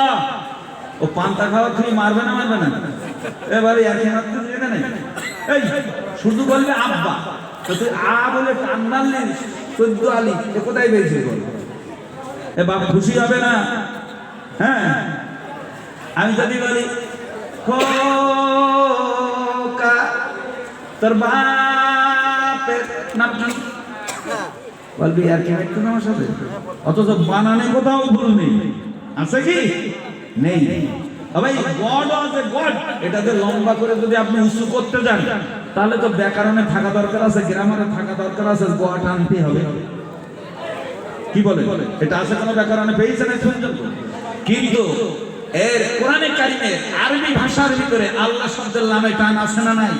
ও পান্তা খাওয়া তুমি মারবে না? মারবে না? এবারে আর কি হাঁটতে যেতে নেই, এই শুধু বললে আব্বা, তো তুই আ বলে কান্নালি 14 আলি, এ কোথায় পেয়েছিস বল? এ বাপ খুশি হবে না? হ্যাঁ, আমি যদি বলি খোকা তোর বাপের নাম কি, বলবি আর কি একটু আমার সাথে? অথচ বানানে কোথাও ভুল নেই, আছে কি? নেই। ভাই, গড আছে, গড এটাতে লম্বা করে যদি আপনি উঁচু করতে যান, তাহলে তো ব্যাকরণে থাকা দরকার আছে, গ্রামারে থাকা দরকার আছে, গড আনতে হবে। কি বলে? এটা আছে কোনো ব্যাকরণে? পেয়েছে না শুনছেন? কিন্তু এর কোরআনে কারিমের আরবি ভাষার ভিতরে আল্লাহ শব্দের নামে টান আছে না নাই?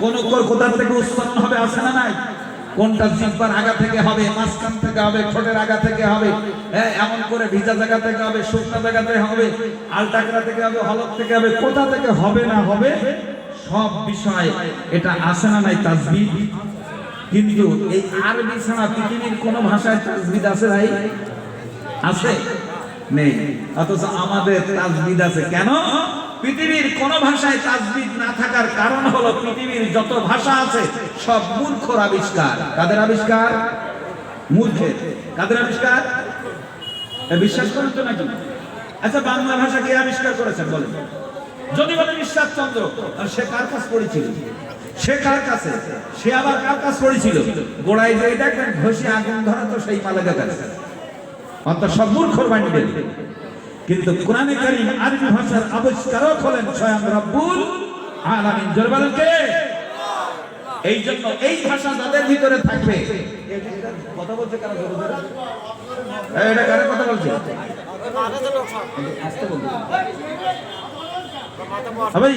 কোন কোথা থেকে উচ্চারণ হবে আছে না নাই? কোনটা জিহ্বার আগা থেকে হবে, মাঝখান থেকে হবে, ঠোঁটের আগা থেকে হবে, হ্যাঁ এমন করে ভিজা জায়গা থেকে হবে, শুকনো জায়গা থেকে হবে, আলটাকরা থেকে হবে, হলক থেকে হবে, কোথা থেকে হবে না হবে সব বিষয় এটা আছে না নাই তাজবিদ। কিন্তু এই আরবি ছাড়া পৃথিবীর কোন ভাষায় তাজবিদ আছে ভাই? আছে? নেই। অথচ আমাদের তাজবিদ আছে। কেন? পৃথিবীর কোন ভাষায় তাজবিদ না থাকার কারণ হলো পৃথিবীর যত ভাষা আছে সব মূর্খর আবিষ্কার। কাদের আবিষ্কার? মূর্খের। কাদের আবিষ্কার? বিশ্বাস করেন তো নাকি? আচ্ছা, বাংলা ভাষা কে আবিষ্কার করেছেন বলেন? যদি বলেন ঈশ্বরচন্দ্র, আর সে কার কাছে পড়েছিল? সে কার কাছে? সে আবার কার কাছে পড়েছিল? গোড়ায় যে দেখবেন ঘষে আগুন ধরা তো সেই মালিকের কাছে। অর্থাৎ সব মূর্খর বাণী দেন। কিন্তু কোরআনে কারীম আরবি ভাষার আবিষ্কারক হলেন স্বয়ং রব্বুল আলামিন। জোরে বলেন কে? এই জন্য এই ভাষা যাদের ভিতরে থাকবে, কথা বলছে কারা? জোরে জোরে এটা কারা কথা বলছে? আস্তে বলুন ভাই।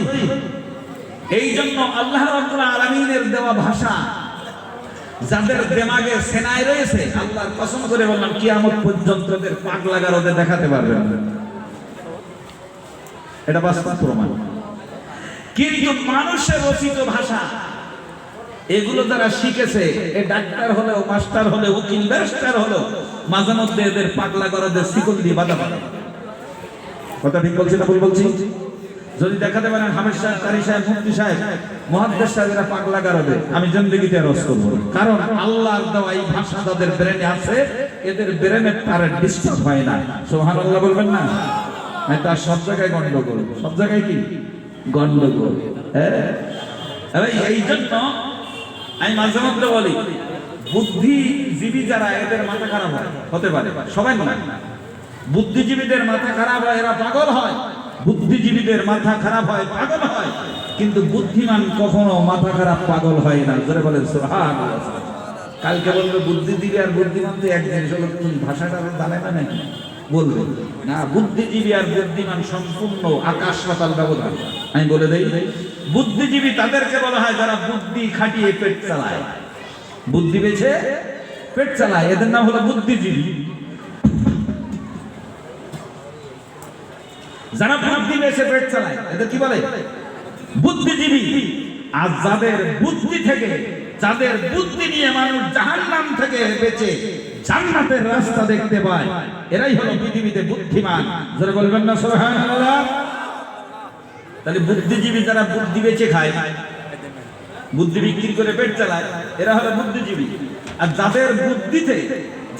এই জন্য আল্লাহ রাব্বুল আলামিনের দেওয়া ভাষা যাদের দিমাগে সেনায় রয়েছে, আল্লাহর কসম করে বললাম কিয়ামত পর্যন্ত এদের পাগলা গারদে দেখাতে পারবেন না। এটা বাস্তব প্রমাণ। কিন্তু মানুষের রচিত ভাষা এগুলো যারা শিখেছে, এই ডাক্তার হলেও, মাস্টার হলেও, উকিল ব্যারিস্টার হলেও মাঝে মধ্যে এদের পাগলা গারদে শিকল দিয়ে বাধা পায়। কথা ঠিক বলছি না ভুল বলছি? যদি দেখাতে পারেন হামেদ সাহেব, কারি সাহেব, মুফতি সাহেব, মুহাদ্দিস সাহেবেরা পাগলা গারদে, আমি জিন্দেগিতে রস করব। কারণ আল্লাহর দেওয়া এই ভাষা যাদের ব্রেনে আছে, এদের ব্রেনের কারেন্ট ডিস্টার্ব হয় না। সুবহানাল্লাহ বলবেন না? তার সব জায়গায় গন্ডগোল। সব জায়গায় কি গন্ডগোল? হ্যাঁ, এই জন্য আমি মাঝে মধ্যে বলি, বুদ্ধিজীবী যারা এদের মাথা খারাপ হয়, হতে পারে, সবাই নয়। বুদ্ধিজীবীদের মাথা খারাপ হয়, এরা পাগল হয়। বুদ্ধিজীবীদের মাথা খারাপ হয়, পাগল হয়। কিন্তু বুদ্ধিমান কখনো মাথা খারাপ পাগল হয় না। জোরে বলেন সুবহানাল্লাহ। কালকে বলবে বুদ্ধিজীবী আর বুদ্ধিমান তো এক জিনিস, হলো তুমি ভাষাটা জানে না নাকি বলবে না। বুদ্ধিজীবী আর বুদ্ধিমান সম্পূর্ণ আকাশ পাতাল ব্যবধান। আমি বলে দেই, বুদ্ধিজীবী তাদেরকে বলা হয় যারা বুদ্ধি খাটিয়ে পেট চালায়, বুদ্ধি বেছে পেট চালায়, এদের নাম হলো বুদ্ধিজীবী। যারা বুদ্ধি বেছে পেট চালায় এদের কি বলে? বুদ্ধিজীবী। আর যাদের বুদ্ধি থেকে, যাদের বুদ্ধি নিয়ে মানুষ জাহান্নাম থেকে বেঁচে জান্নাতের রাস্তা দেখতে পায়, এরাই হলো পৃথিবীতে বুদ্ধিমান। যারা বলবেন না সুবহানাল্লাহ? তাহলে বুদ্ধিজীবী যারা বুদ্ধি বেচে খায়, বুদ্ধি বিক্রি করে পেট চালায়, এরা হলো বুদ্ধিজীবী। আর যাদের বুদ্ধিতে,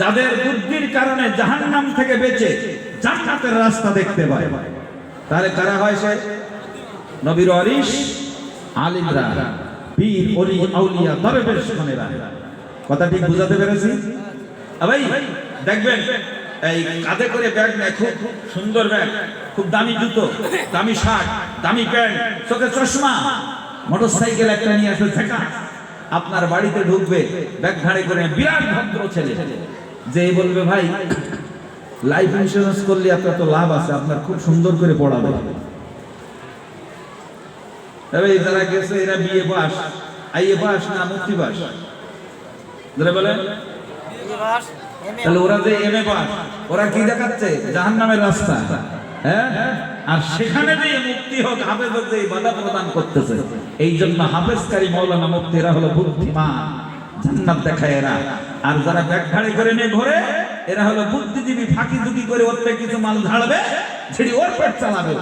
যাদের বুদ্ধির কারণে জাহান্নাম থেকে বেঁচে জান্নাতের রাস্তা দেখতে পায়, তাহলে কারা হয়? সে নবীর ওয়ারিস, আলিমরা, পীর, ওলি, আউলিয়া, দরবেশ খানেরা। কথা ঠিক বুঝাতে পেরেছি? ভাই দেখবেন এই কাঁধে করে ব্যাগ নেয়, খুব সুন্দর ব্যাগ, খুব দামি জুতো, দামি শার্ট, দামি প্যান্ট, চোখে চশমা, মোটরসাইকেল একটা নিয়ে আসবে ঝাঁকা, আপনার বাড়িতে ঢুকবে ব্যাগ ঘাড়ে করে। বিরাট ভদ্র ছেলে, যে বলবে ভাই লাইফ ইন্স্যুরেন্স করলে আপনার তো লাভ আছে, আপনার খুব সুন্দর করে পড়াবে। তবে যারা গেছে এরা বিএ পাস, আইএ পাস না মুফতি পাস? যারা বলেন তাহলে ওরা যে এমএ পাস, ওরা কি দেখাচ্ছে? জাহান্নামের রাস্তা। হ্যাঁ, আর সেখানে যে মুক্তি হোক, হাফেজ হোক, যে বাধা প্রদান করতেছে। এই জন্য হাফেজকারী মাওলানা মুফতি এরা হলো বুদ্ধিমান, জান্নাত দেখায় এরা। আর যারা ব্যাগ ঘাড়ে করে নিয়ে ঘোরে, এরা হলো বুদ্ধিজীবী, ফাঁকি ঝুঁকি করে ওর থেকে কিছু মাল ঝাড়বে, সেটি ওর পেট চালাবে,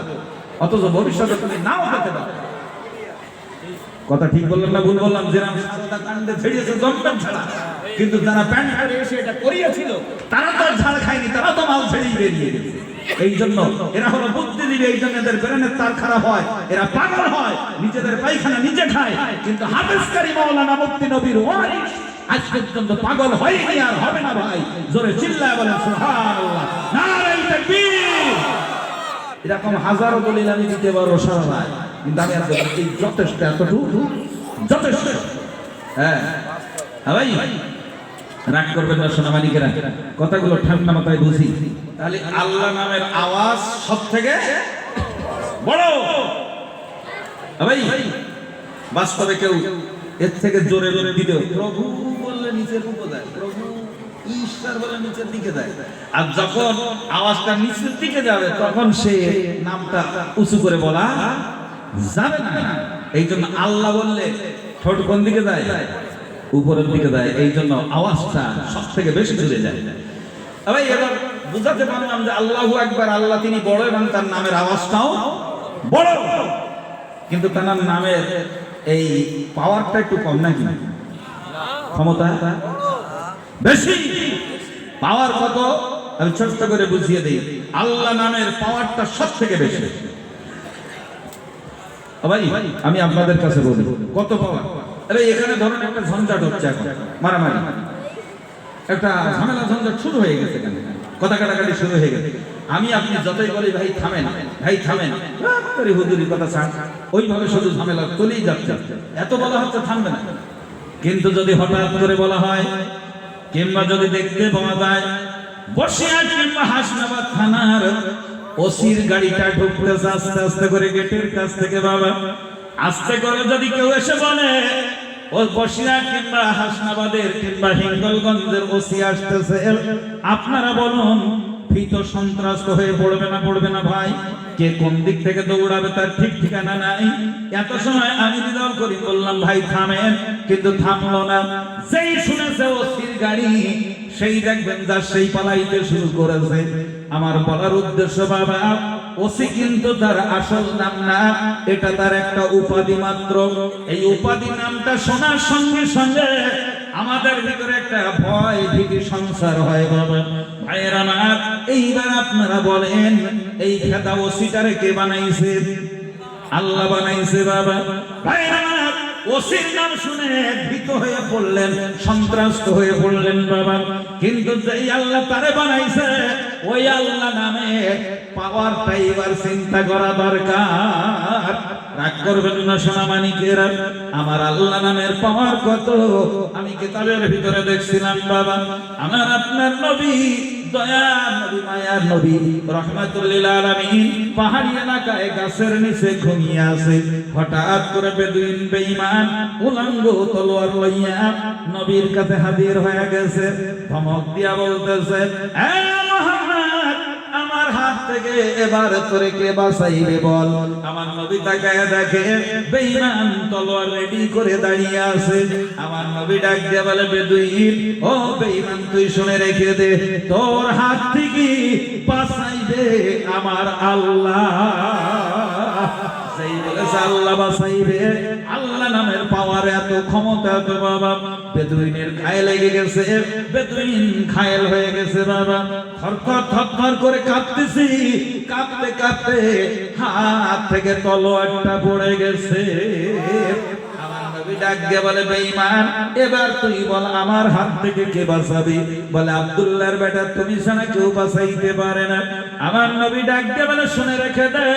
অথচ ভবিষ্যতে তুমি নাও পেতে পারো। কথা ঠিক বললাম না ভুল বললাম? যেরকম সাদা কাণ্ডে ছেড়েছে জম্পের ছাড়া, কিন্তু যারা প্যান্ট ঘাড়ে এসে এটা করিয়েছিল তারা তো ঝাড় খায়নি, তারা তো মাল ছেড়েই বেরিয়ে গেছে। এই জন্য এরা হলো বুদ্ধিজীবী। এই জন্য এদের ব্রেনের তার খারাপ হয়, এরা পাগল হয়, নিজেদের পায়খানা নিজে খায়। কিন্তু হাফেজকারী মাওলানা মুফতি নবীর ওয়ারিস আজ পর্যন্ত পাগল হয়নি, আর হবে না। ভাই জোরে চিল্লায় বলেন সুবহানাল্লাহ, নারে তাকবীর। এরকম হাজারো দলিল আমি দিতে পারবো সারা রাত, কিন্তু আমি আর যথেষ্ট, এতটুকু যথেষ্ট। হ্যাঁ ভাই, রাগ করবেন না সোনামানিকেরা, কথাগুলো ঠান্ডা মাথায় বুঝি। তাহলে আল্লাহ নামের আওয়াজ সব থেকে বড়। ভাই বাস্তবে কেউ এর থেকে জোরে দিতে প্রভু বললে নিচের উপর দেয়, প্রভু ঈশ্বর বলে নিচের দিকে দেয়। আর যখন আওয়াজটা নিচের দিকে যাবে তখন সে নামটা উঁচু করে বলা যাবে না। এই জন্য আল্লাহ বললে ঠোঁট কোন দিকে যায়? উপরের দিকে দেয়। এই জন্য আওয়াজটা সব থেকে বেশি দূরে যায়। ভাই এবার বুঝাতে পারলাম যে আল্লাহু আকবার, আল্লাহ তিনি বড় এবং তার নামের আওয়াজটাও বড়, কিন্তু তার নামের এই পাওয়ারটা একটু কম নাকি? ক্ষমতা বেশি। পাওয়ার কত আমি ছোট্ট করে বুঝিয়ে দিই। আল্লাহ নামের পাওয়ারটা সব থেকে বেশি। ভাই আমি আপনাদের কাছে বলি কত পাওয়ার। আরে এখানে ধরুন একটা ঝঞ্ঝাট হচ্ছে, এখন মারামারি, একটা ঝামেলা ঝঞ্ঝাট শুরু হয়ে গেছে, কথা কাটাকাটি শুরু হয়ে গেছে। আমি আপনি যতই বলি ভাই থামেন, ভাই থামেন, হুজুরি কথা ছাড়, ওইভাবে শুধু ঝামেলা চলেই যাচ্ছে। এত বলা হচ্ছে থামবে না। কিন্তু যদি হঠাৎ করে বলা হয়, কিংবা যদি দেখতে পাওয়া যায় বসিরহাট কিংবা হাসনাবাদ থানার ওসির গাড়িটা ঢুকতেছে আস্তে আস্তে করে গেটের কাছ থেকে, বাবা আস্তে করে যদি কেউ এসে বলে ও বসিরহাট কিংবা হাসনাবাদের কিংবা হিঙ্গলগঞ্জের ওসি আসতেছে, আপনারা বলুন ভীত সন্ত্রস্ত হয়ে পড়বে না ভাই? কে কোন দিক থেকে দৌড়াবে তার ঠিক ঠিকানা নাই। এত সময় আমি নিদল করি, বললাম ভাই থামেন, কিন্তু থামলো না। যেই শুনেছে ওসির গাড়ি, সেই দেখবেন যার সেই পালাইতে শুরু করেছে। আমার বলার উদ্দেশ্য বাবা, ওসি কিন্তু তার আসল নাম না, এটা তার একটা উপাধি মাত্র। এই উপাধি নামটা শোনার সঙ্গে সঙ্গে আমাদের ভিতরে একটা ভয় ভীতি সংসার হয় বাবা। ভাইয়ের আমার, এইবার আপনারা বলেন এই খেদা ওসিটারে কে বানাইছে? আল্লাহ বানাইছে বাবা। ভাইয়ের আমার, ওসির নাম শুনে ভীত হয়ে পড়লেন, সন্ত্রস্ত হয়ে পড়লেন বাবা। কিন্তু যেই আল্লাহ তারে বানাইছে, ওই আল্লাহ নামে পাওয়ারটা এবার চিন্তা করা দরকার। রাগ করবেন না সোনা মানিকেরা, আমার আল্লাহ নামের পাওয়ার কত আমি কিতাবের ভিতরে দেখছিলাম বাবা। আমার আপনার নবী, দয়ার নবী, মায়ার নবী, রাহমাতুল লিল আলামিন পাহাড়ি এলাকায় গাছের নিচে ঘুমিয়ে আছে। হঠাৎ করে বেদুইন বেঈমান উলঙ্গ তলোয়ার লইয়া নবীর কাছে হাজির হয়ে গেছে। ধমক দিয়া বলতেছে, এ মুহাম্মদ, আমার হাত থেকে এবার তোরে কে বাঁচাইবে বল। আমার নবী তাকায় দেখে বেঈমান তলোয়ার রেডি করে দাঁড়িয়ে আছে। আমার নবী ডাক দিয়ে বলে, বেদুইন, ও বেঈমান, তুই শুনে রেখে দে, তোর হাত থেকে বাঁচাইবে আমার আল্লাহ। সেই বলেছে আল্লাহ বাঁচাইবে। আল্লাহ নামের পাওয়ার এত ক্ষমতা তো বাবা, বেদুইনের গায়ে লেগে গেছে, বেদুইন ঘায়েল হয়ে গেছে বাবা। থরথর থরথর করে কাঁপতেছি, কাঁপতে কাঁপতে হাত থেকে তলোয়ারটা পড়ে গেছে। আমার নবী ডাক দিয়ে বলে, বেঈমান, এবার তুই বল আমার হাত থেকে কে বাঁচাবি? বলে, আব্দুল্লাহর বেটা, তুমি ছাড়া কেউ বাঁচাইতে পারে না। আমার নবী ডাক দিয়ে বলে, শুনে রেখে দে,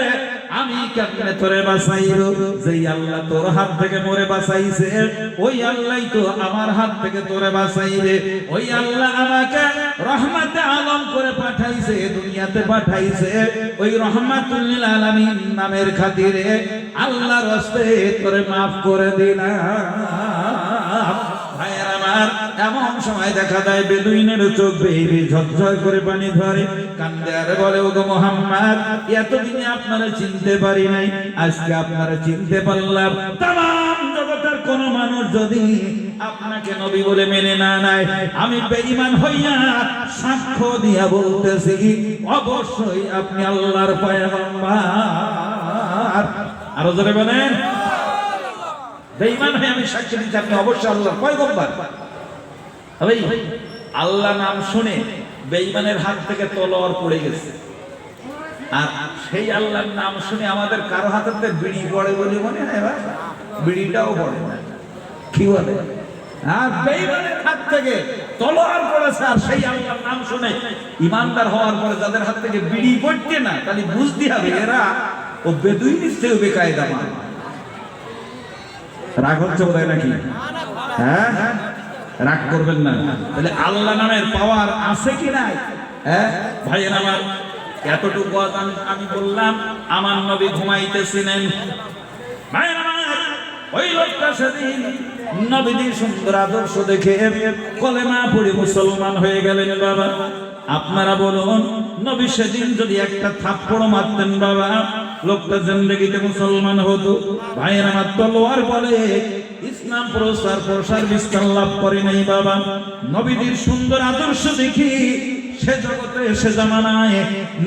আমি কেমনে তোরে বাঁচাইব? যেই আল্লাহ তোর হাত থেকে মোরে বাঁচাইছে, ওই আল্লাহই তো আমার হাত থেকে তোরে বাঁচাইবে। ওই আল্লাহ আমাকে রহমতে আলম করে পাঠাইছে, দুনিয়াতে পাঠাইছে। ওই রহমাতুল লিল আলামিন নামের খাতিরে আল্লাহর রাস্তে তোরে maaf করে দিলাম। ভাইয়ের আমার, এমন সময় দেখা যায় বেদুইনের চোখ বেয়ে ঝরঝর করে পানি ধরে, কান্দে আর বলে, ওগো মুহাম্মদ, এতদিনে আপনারা চিনতে পারি নাই, আজকে আপনারা চিনতে পারলাম। তামাম জগতের কোন মানুষ যদি আপনাকে নবী বলে মেনে না নেয়, আমি বেঈমান হইয়া সাক্ষ্য দিয়া বলতেছি, অবশ্যই আপনি আল্লাহর পয়গম্বর। আরো জোরে বলেন, বেঈমান হয়ে আমি সাক্ষ্য দিচ্ছি আপনি অবশ্যই আল্লাহর পয়গম্বর। ভাই, আল্লাহ নাম শুনে বেঈমানের হাত থেকে তলোয়ার পড়ে গেছে। আর সেই আল্লাহর নাম শুনে আমাদের কারো হাতে বিড়ি পড়ে বলে মনে হয়, ভাই বিড়িটাও পড়ে না, কি বলে? আর বেঈমানের হাত থেকে তলোয়ার পড়েছে, আর সেই আল্লাহর নাম শুনে ইমানদার হওয়ার পরে যাদের হাত থেকে বিড়ি পড়ছে না, তাহলে বুঝতে হবে এরা ও বেদুইন নিশ্চয়ই বেকায়দা মানুষ। রাগ হচ্ছে বোধ হয় নাকি? হ্যাঁ, রাগ করবেন না। তাহলে আল্লাহ নামের পাওয়ার আছে কি নাই? হ্যাঁ ভাইয়ের আমার, এতটুকু আমি বললাম। আমার নবী ঘুমাইতেছিলেন। ভাইয়ের আমার, ওই লোকটা সেদিন নবীজির সুন্দর আদর্শ দেখে কলেমা পড়ে মুসলমান হয়ে গেলেন বাবা। আপনারা বলুন, নবী সেদিন যদি একটা থাপ্পড় মারতেন বাবা, লোকটা জিন্দেগিতে মুসলমান হতো। ভাইয়ের আমার তলোয়ার বলে ইসলাম প্রসার বিস্তার লাভ করে নাই বাবা। নবীজির সুন্দর আদর্শ দেখি সে জগতে সে জামানায়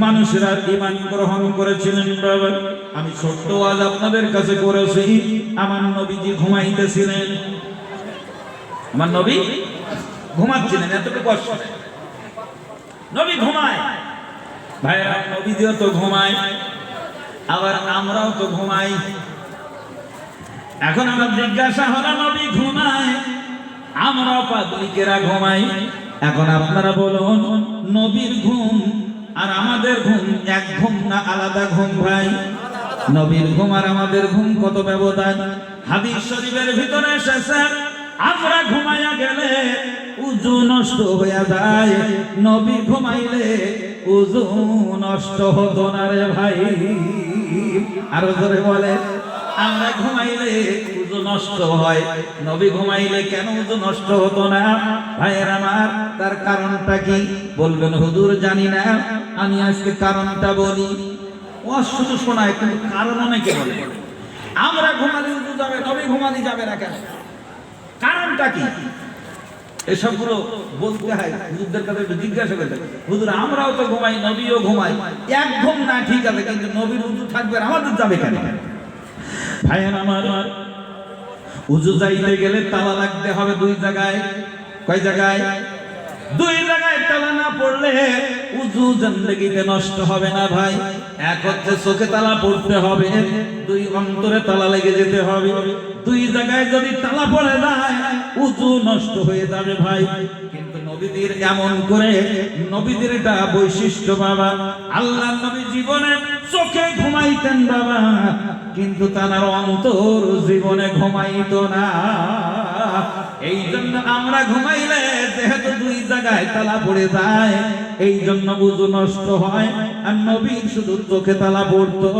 মানুষেরা ঈমান গ্রহণ করেছিলেন বাবা। আমি ছোট্ট আজ আপনাদের কাছে করেছি, আমার নবীজি ঘুমাইতেছিলেন, আমার নবী ঘুমাচ্ছিলেন, এতটুকু কষ্ট নবী ঘুমায়। ভাইরা নবীজিও তো ঘুমায়, আবার আমরাও তো ঘুমাই। এখন আমার জিজ্ঞাসা হলো, নবী ঘুমায়, আমরাও পাবলিকেরা ঘুমাই। এখন আপনারা বলুন, নবীর ঘুম আর আমাদের ঘুম এক ঘুম না আলাদা ঘুম ভাই? নবীর ঘুম আর আমাদের ঘুম কত ব্যবধান। হাদিস শরীফের ভিতরে এসেছে, আমরা ঘুমাইয়া গেলে উযু নষ্ট হইয়া যায়, নবী ঘুমাইলে উযু নষ্ট হতো না রে ভাই। আরো জোরে বলে, আমরা ঘুমাইলে উযু নষ্ট হয়, নবী ঘুমাইলে কেন উযু নষ্ট হতো না? ভাইয়ের আমার, তার কারণটা কি? বলবেন হুজুর জানি না, আমি আজকে কারণটা বলি। ও শুধু শোনায়, কিন্তু কারণ অনেকে বলে আমরা ঘুমালে উযু যাবে, নবী ঘুমালে যাবে না কেন? কারণটা কি? এসবগুলো বলতে হয় হুজুরদের কাছে জিজ্ঞাসা করতে। হুজুর আমরাও তো ঘুমাই, নবীও ঘুমাই, এক ঘুম না ঠিক আছে, কিন্তু নবীর উযু থাকবে, আমাদের যাবে কেন? ভাইয়ের আমার, উযু যাইতে গেলে তালা লাগতে হবে দুই জায়গায়। কয় জায়গায়? দুই জায়গায় তালা না পড়লে উযু জিন্দেগিতে নষ্ট হবে না ভাই। এক হচ্ছে চোখে তালা পড়তে হবে, দুই অন্তরে তালা লেগে যেতে হবে। দুই জায়গায় যদি তালা পড়ে যায় উযু নষ্ট হয়ে যাবে ভাই। কিন্তু নবীদের এমন করে, নবীদের এটা বৈশিষ্ট্য বাবা। আল্লাহ নবী জীবনে চোখে ঘুমাইতেন বাবা, কিন্তু তার অন্তর জীবনে ঘুমাইতো না। এই জন্য আমরা ঘুমাইলে যেহেতু দুই জায়গায় তালা পড়ে যায়, এই জন্য উযু নষ্ট হয়। আর নবী শুধু চোখে তালা পড়তো,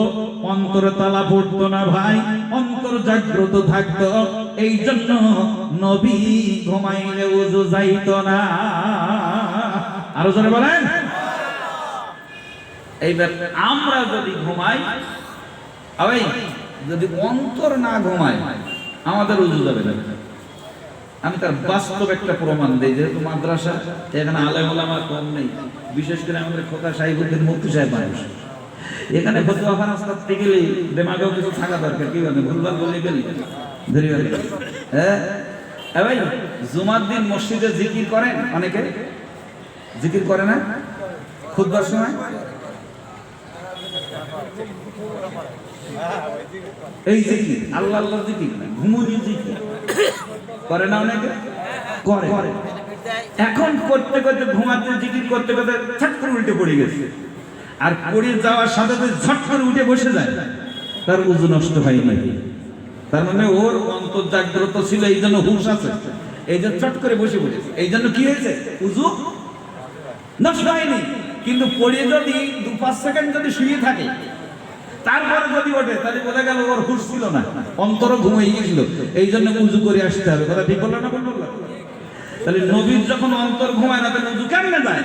অন্তরে তালা পড়তো না ভাই, অন্তর জাগ্রত থাকতো। এই জন্য নবী ঘুমাইলে উযু যাইতো না। আরো জোরে বলেন। এইবার আমরা যদি ঘুমাই, আবার যদি অন্তর না ঘুমায়, আমাদের উযু যাবে না। আমি তার বাস্তব একটা প্রমাণ দেই। যেহেতু মাদ্রাসা, এখানে আলেম ওলামা কম নেই, বিশেষ করে আমাদের খোকা সাহিবুদ্দিন মুফতি সাহেব মানুষ। এখানে ফতোয়া ফারাজ করতে গেলে দেমাগেও কিছু থাকা দরকার। কি বলে ভুলভাল বলে গেলি ধরে গেলে। হ্যাঁ ভাই, জুমার দিন মসজিদে জিকির করেন অনেকে, জিকির করে না খুতবার সময়? এই জিকির আল্লাহ আল্লাহ জিকির না, ঘুমুনি জিকির করে না অনেকে? করে। এখন করতে করতে ঘুমাতে জিকির করতে করতে ছট করে উল্টে পড়ে গেছে, আর পড়ে যাওয়ার সাথে সাথে ঝট করে উঠে বসে যায়, তার উযু নষ্ট হয়নি। তার মানে ওর অন্তর জাগ্রত ছিল, এই জন্য হুঁশ আছে, এই জন্য চট করে বসে পড়েছে। এই জন্য কি হয়েছে? উযু নষ্ট হয়নি। কিন্তু পড়ে যদি 2-5 সেকেন্ড যদি শুয়ে থাকে, তারপরে যদি ওঠে, তাহলে বোঝা গেল ওর হুঁশ ছিল না, অন্তর ঘুমিয়ে গেছিল। এই জন্য উযু করে আসতে হবে। কথা ঠিক বললো না? বললো। তাহলে নবীর যখন অন্তর ঘুমায় না, তাহলে উযু কেমনে যায়?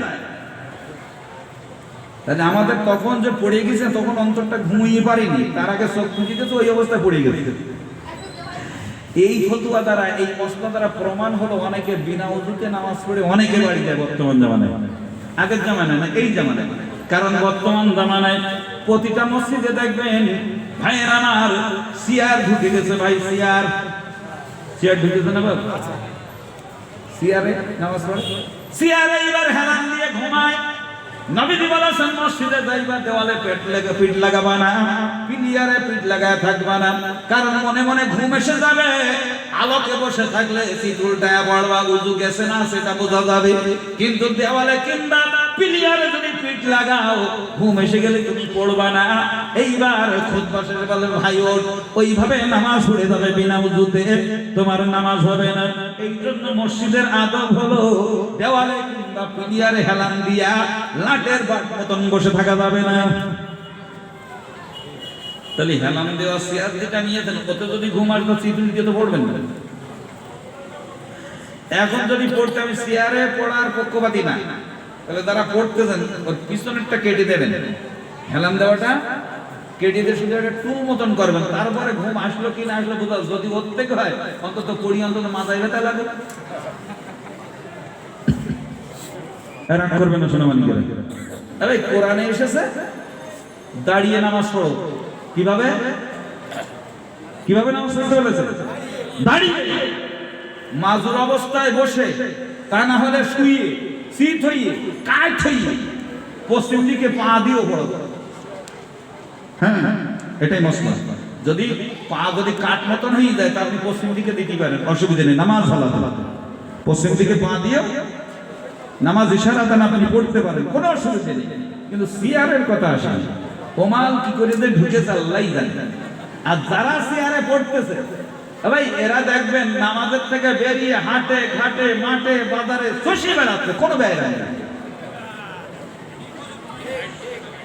তাহলে আমাদের তখন যে পড়ে গেছে, তখন অন্তরটা ঘুমিয়ে পারেনি, তার আগে চোখ খুঁজে গেছে, ওই অবস্থায় পড়ে গেছে। এই ফতোয়া দ্বারা, এই মশলা দ্বারা প্রমাণ হলো অনেকে বিনা উযুতে নামাজ পড়ে অনেকে বাড়ি যায় বর্তমান জামানায়। আগের জামানায় না, এই জামানায়। কারণ বর্তমান জামানায় প্রতিটা মসজিদে দেখবেন ভাইয়ের আমার চেয়ার ঢুকে গেছে ভাই। চেয়ার ঢুকেছে না বাবা? চেয়ারে নামাজ পড়ে, চেয়ারে এবার হেলান দিয়ে ঘুমায়। নবীজি বলেছেন, মসজিদে যাইবা দেওয়ালে পিঠ লাগাবা না, পিলিয়ারে পিঠ লাগায় থাকবা না। কারণ মনে মনে ঘুম এসে যাবে, আলোকে বসে থাকলে সিট উল্টায় পড়বা, উযু গেছে না সেটা বোঝা যাবে। কিন্তু দেওয়ালে কিংবা পিলিয়ারে যদি পিঠ লাগাও, ঘুম এসে গেলে তুমি পড়বা না। এইবার খুতবা শেষে বলে, ভাই ওঠ, ওইভাবে নামাজ পড়ে যাবে বিনা উযুতে, তোমার নামাজ হবে না। এই জন্য মসজিদের আদব হলো দেওয়ালে কিংবা পিলিয়ারে হেলান দিয়া লাটের মতন বসে থাকা যাবে না। তাহলে হেলাম দেওয়া চেয়ার যেটা নিয়েছেন ওতে যদি ঘুম আসবে চিঠি দিয়ে তো পড়বেন না। এখন যদি পড়তে আমি চেয়ারে পড়ার পক্ষপাতী না, তাহলে তারা পড়তেছেন ওর পিছনেরটা কেটে দেবেন, হেলাম দেওয়াটা কেটে দিয়ে শুধু একটা টুল মতন করবেন, তারপরে ঘুম আসলো কি না আসলো বোঝা। যদি ওর থেকে হয় অন্তত পড়ি, অন্তত মাথায় ব্যথা লাগে। রাগ করবেন না সোনামানি করে। আরে কোরআনে এসেছে দাঁড়িয়ে নামাজ পড়ো। কিভাবে কিভাবে নামাজ পড়তে বলেছে? দাঁড়িয়ে, মাজুর অবস্থায় বসে, তা না হলে শুয়ে, সিট হইয়ে, কাঠ হইয়ে, পশ্চিম দিকে পা দিয়েও পড়ো। হ্যাঁ, এটাই মসলা। যদি পা যদি কাঠ মতন হয়ে যায় তা আপনি পশ্চিম দিকে দিতে পারেন, অসুবিধা নেই। নামাজ হালাত পশ্চিম দিকে পা দিয়ে নামাজ ইশারাতান আপনি পড়তে পারেন, কোনো অসুবিধা নেই। কিন্তু সিয়ারের কথা আসে, ওমাল কি করে যে ঢুকেছে আল্লাহই জানে। আর যারা সিয়ারে পড়তেছে ভাই, এরা দেখবেন নামাজের থেকে বেরিয়ে হাটে ঘাটে মাঠে বাজারে চষে বেড়াচ্ছে, কোনো ব্যয় নেই।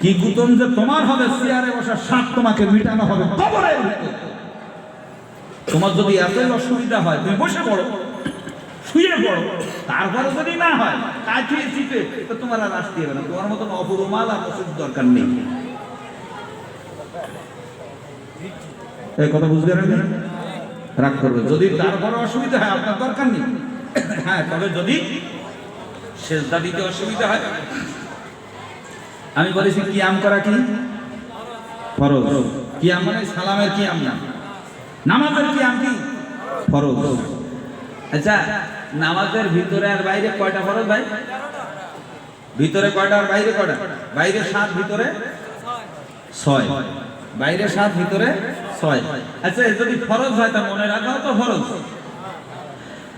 কি গুতম যে তোমার হবে, চেয়ারে বসার স্বাদ তোমাকে মিটানো হবে কবরের ভিতরে। তোমার যদি এতই অসুবিধা হয় তুমি বসে পড়ো, শুয়ে পড়ো, তারপরে যদি না হয় কাঠিয়ে চিপে, তো তোমার আর আসতে হবে না। তোমার মতন অপরুমাল আর ওষুধ দরকার নেই। এই কথা বুঝতে পারেন? রাগ করবে যদি তারপরে অসুবিধা হয়, আপনার দরকার নেই। হ্যাঁ, তবে যদি সেজদা দিতে অসুবিধা হয়, আমি বলেছি কিয়াম করা কি ফরজ। কিয়াম মানে সালামের কিয়াম না, নামাজের কিয়াম কি ফরজ। আচ্ছা, নামাজের ভিতরে আর বাইরে কয়টা ফরজ ভাই? ভিতরে কয়টা আর বাইরে কয়টা? বাইরে 7, ভিতরে 6। বাইরে 7, ভিতরে 6। আচ্ছা, যদি ফরজ হয় তা মনে রাখাও তো ফরজ।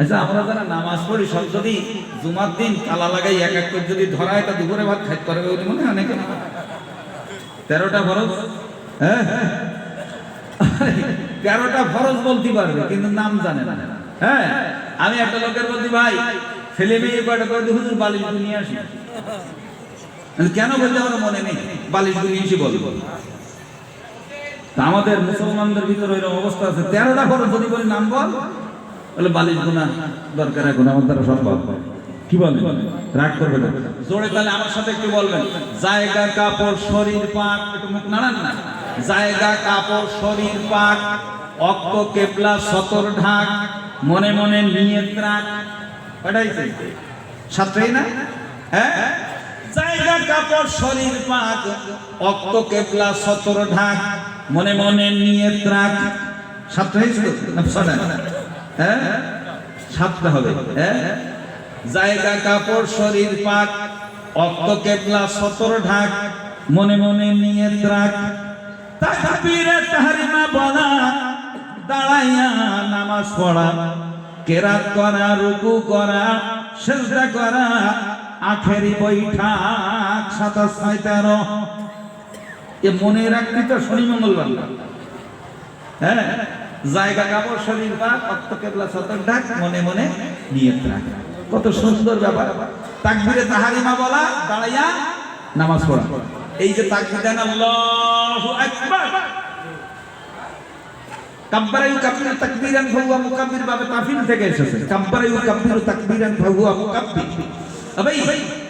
আচ্ছা, আমরা যারা নামাজ পড়ি সব যদি জুমার দিন তালা লাগাই এক এক করে যদি ধরায় তা দুপুরে ভাত খাইতে পারবে বলে মনে হয় অনেকে। 13টা ফরজ, হ্যাঁ, 13টা ফরজ বলতে পারবে কিন্তু নাম জানে না। হ্যাঁ, আমি একটা লোকের বলছি ভাই ছেলে মেয়ে কয়টা করে হুজুর বালিশ নিয়ে আসি। কেন বলতে আমার মনে নেই, বালিশ নিয়ে এসে বলবো। তা আমাদের মুসলমানদের ভিতরে এরকম অবস্থা আছে, 13টা ফরজ যদি বলি নাম বল, তাহলে বালিশ গুনা দরকার এখন আমার দ্বারা সম্ভব। কি বলেন? রাগ করবে না। জোরে তাহলে আমার সাথে একটু বলবেন, জায়গা কাপড় শরীর পাক, একটু মুখ নাড়ান না। জায়গা কাপড় শরীর পাক, অক্ত কেবলা সতর ঢাক, মনে মনে নিয়ত রাখ। পাঠাইছে 7টাই না? হ্যাঁ, জায়গা কাপড় শরীর পাক, অক্ত কেবলা সতর ঢাক, মনে মনে নিয়ত রাখ। 7টাই ছিল না 6টা? হ্যাঁ, 7টা হবে। হ্যাঁ, জায়গা কাপড় শরীর পাক, অক্ত কেবলা সতর ঢাক, মনে মনে নিয়ত রাখ। তাকবীরে তাহরিমা বলা, দাঁড়াইয়া নামাজ পড়া, কেরাত করা, রুকু করা, সিজদা করা, আখেরি বৈঠাক 27 13। এ মনে রাখবি তো শনি মঙ্গলবার। হ্যাঁ, জায়গা কাপড় শরীর পাক, অক্ত কেবলা সতর ঢাক, মনে মনে নিয়ত রাখ। কত সুন্দর ব্যাপার। তাকবীরে তাহরিমা বলা, দাঁড়াইয়া নামাজ পড়া। এই যে তাকবীর দেন আল্লাহু আকবার, কাব্বারা ইউকাব্বিরু তাকবীরান ফাহুয়া মুকাব্বির ভাবে তাফসীর থেকে এসেছে। কাব্বারা ইউকাব্বিরু তাকবীরান ফাহুয়া মুকাব্বির। ভাই